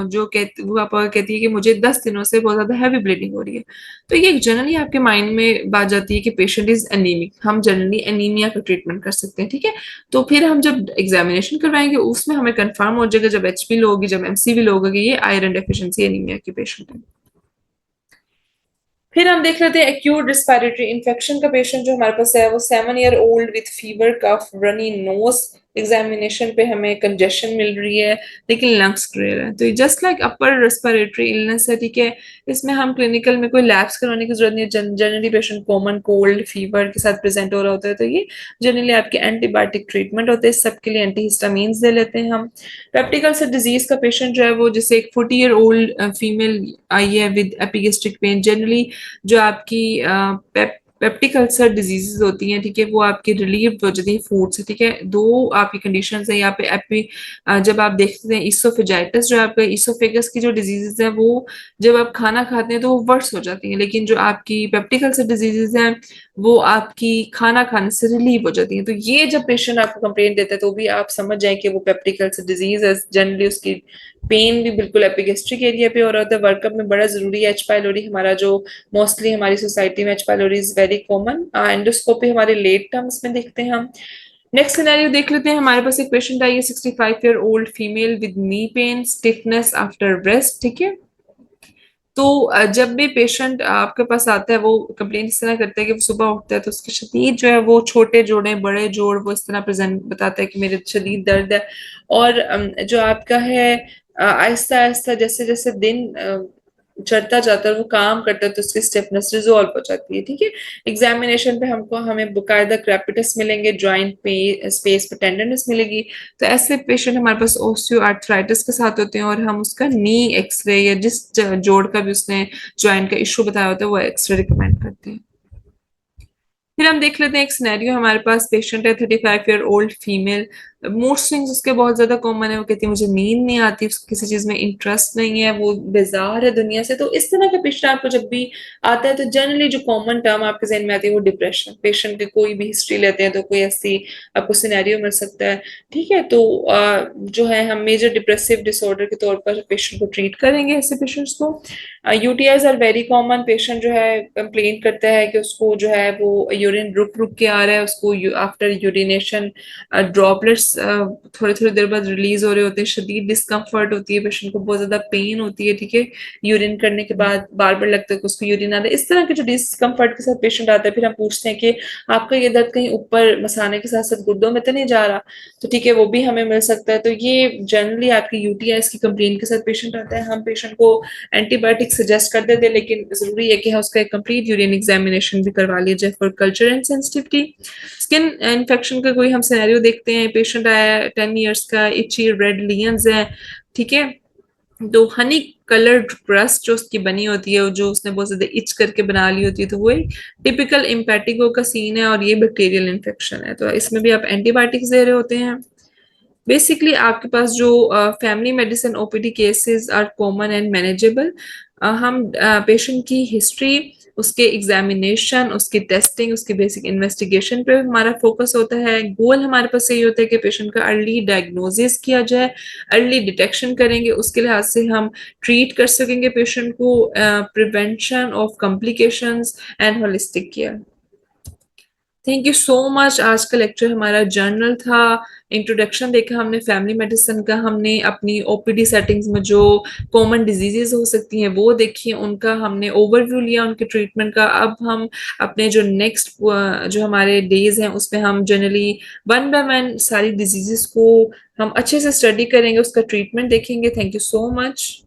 जो कहती, वो आपा कहती है कि मुझे 10 दिनों से बहुत ज्यादा हैवी ब्लीडिंग हो रही है। तो ये जनरली आपके माइंड में बात जाती है कि पेशेंट इज एनीमिक, हम जनरली एनीमिया का ट्रीटमेंट कर सकते हैं। ठीक है, तो फिर हम जब एग्जामिनेशन करवाएंगे उसमें हमें कंफर्म हो जाएगा, जब एचपी लो होगी, जब एमसीवी लो होगी, ये आयरन डेफिशिएंसी एनीमिया की पेशेंट है। फिर हम देख लेते हैं एक्यूट रिस्पायरेटरी इन्फेक्शन का पेशेंट जो हमारे पास है, वो 7 year old with fever, cough, runny nose. Examination पे हमें कंजेशन मिल रही है, लेकिन लंग्स क्लियर है, तो just like upper respiratory illness है। ठीक है, इसमें हम क्लिनिकल में कोई लैब्स करवाने की जरूरत नहीं है। Generally patient common cold fever के साथ प्रेजेंट हो रहा होता है, तो ये जनरली आपके एंटीबायोटिक ट्रीटमेंट होते हैं, सबके लिए एंटीहिस्टामीन्स दे लेते हैं हम। पेप्टिकल से डिजीज का पेशेंट जो है वो, जैसे एक 40 year old फीमेल आई है विद एपिगेस्ट्रिक पेन, जनरली जो आपकी पेप्टिक अल्सर डिजीजेज होती हैं, ठीक है, वो आपकी रिलीव हो जाती है फूड से। ठीक है, दो आपकी कंडीशंस है यहाँ पे। जब आप देखते हैं इसोफेजाइटिस, जो आपका इसोफेगस की जो डिजीजेज है वो जब आप खाना खाते हैं तो वो वर्स हो जाती हैं, लेकिन जो आपकी पेप्टिक अल्सर डिजीजेज हैं वो आपकी खाना खाने से रिलीव हो जाती हैं। तो ये जब पेशेंट आपको कंप्लेंट देता है तो भी आप समझ जाए कि वो पेप्टिक अल्सर डिजीज है। जनरली उसकी पेन भी बिल्कुल एपिगेस्ट्रिक एरिया पे हो रहा होता है। वर्कअप में बड़ा जरूरी है एच पाइलोरी, हमारा जो मोस्टली हमारी सोसाइटी में H pylori is very common. Endoscopy हमारे लेट टर्म्स में देखते हैं हम। नेक्स्ट सिनेरियो देख लेते हैं, हमारे पास एक पेशेंट आई है 65 year old female with knee pain, stiffness after breast. ठीक है, तो जब भी पेशेंट आपके पास आता है वो कंप्लेन इस तरह करता है कि वो सुबह उठता है तो उसके शदीद जो है वो छोटे जोड़े, बड़े जोड़, वो इस तरह प्रेजेंट बताता है कि मेरे शदीद दर्द है। और जो आपका है आहिस्ता आहिस्ता जैसे जैसे दिन चढ़ता जाता है और वो काम करता है तो उसकी स्टिफनेस रिजॉल्व हो जाती है, ठीक है। एग्जामिनेशन पे हमको हमें बाकायदा क्रेपिटस मिलेंगे, जॉइंट पे स्पेस पे टेंडरनेस मिलेगी। तो ऐसे पेशेंट हमारे पास ओस्टियो आर्थराइटिस के साथ होते हैं और हम उसका नी एक्सरे या जिस जोड़ का भी उसने जॉइंट का इशू बताया होता है वो एक्सरे रिकमेंड करते हैं। फिर हम देख लेते हैं एक सिनेरियो, हमारे पास पेशेंट है 35 year old female. Mood swings उसके बहुत ज्यादा कॉमन है, वो कहती है मुझे नींद नहीं आती, उसको किसी चीज में इंटरेस्ट नहीं है, वो बेजार है दुनिया से। तो इस तरह का पेशेंट आपको जब भी आता है तो जनरली जो कॉमन टर्म आपके जहन में आती है वो डिप्रेशन। पेशेंट की कोई भी हिस्ट्री लेते हैं तो कोई ऐसी आपको सिनेरियो मिल सकता है, ठीक है। तो जो है हम मेजर डिप्रेसिव डिसऑर्डर के तौर पर पेशेंट को ट्रीट करेंगे ऐसे पेशेंट्स को। UTIs are very common. Patient जो है कंप्लेन करता है कि उसको जो है वो यूरिन रुक रुक के आ रहा है, उसको आफ्टर यूरिनेशन ड्रॉपलेट्स थोड़ी थोड़ी देर बाद रिलीज हो रहे होते हैं, शदीद डिस्कम्फर्ट होती है, पेशेंट को बहुत ज्यादा पेन होती है, ठीक है। यूरिन करने के बाद बार बार लगता है कि उसको यूरिन आ रहा है। इस तरह के जो डिस्कम्फर्ट के साथ पेशेंट आता है, फिर हम पूछते हैं कि आपका ये दर्द कहीं ऊपर मसाने के साथ साथ गुर्दों में तो नहीं जा रहा, तो ठीक है वो भी हमें मिल सकता है। तो ये जनरली आपकी यूटीआई की कंप्लेन के साथ पेशेंट आता है। हम पेशेंट को एंटीबायोटिक सजेस्ट कर देते हैं, लेकिन जरूरी है कि हम उसका एक कंप्लीट यूरिन एग्जामिनेशन भी करवा लीजिए for culture and sensitivity. Skin infection का कोई हम सिनेरियो देखते हैं, पेशेंट आया 10 ईयर्स का, इची रेड लियंस है, ठीक है। तो हनी कलर्ड क्रस्ट जो उसकी बनी होती है, जो उसने बहुत ज्यादा इच करके बना ली होती है, तो वो एक टिपिकल इम्पेटिगो का सीन है और ये बैक्टीरियल इन्फेक्शन है। तो इसमें भी आप एंटीबायोटिक्स दे रहे होते हैं। बेसिकली आपके पास जो family medicine OPD cases are common and manageable. हम पेशेंट की हिस्ट्री, उसके एग्जामिनेशन, उसकी टेस्टिंग, उसकी बेसिक इन्वेस्टिगेशन पे हमारा फोकस होता है। गोल हमारे पास यही होता है कि पेशेंट का अर्ली डायग्नोसिस किया जाए, अर्ली डिटेक्शन करेंगे, उसके लिहाज से हम ट्रीट कर सकेंगे पेशेंट को, prevention of complications and holistic care. Thank you so much. आज का लेक्चर हमारा जर्नल था, इंट्रोडक्शन देखा हमने फैमिली मेडिसिन का, हमने अपनी ओपीडी सेटिंग्स में जो कॉमन डिजीजेस हो सकती हैं वो देखी, उनका हमने ओवरव्यू लिया, उनके ट्रीटमेंट का। अब हम अपने जो नेक्स्ट जो हमारे डेज हैं उसमें हम जनरली वन बाय वन सारी डिजीजेस को हम अच्छे से स्टडी करेंगे, उसका ट्रीटमेंट देखेंगे। Thank you so much.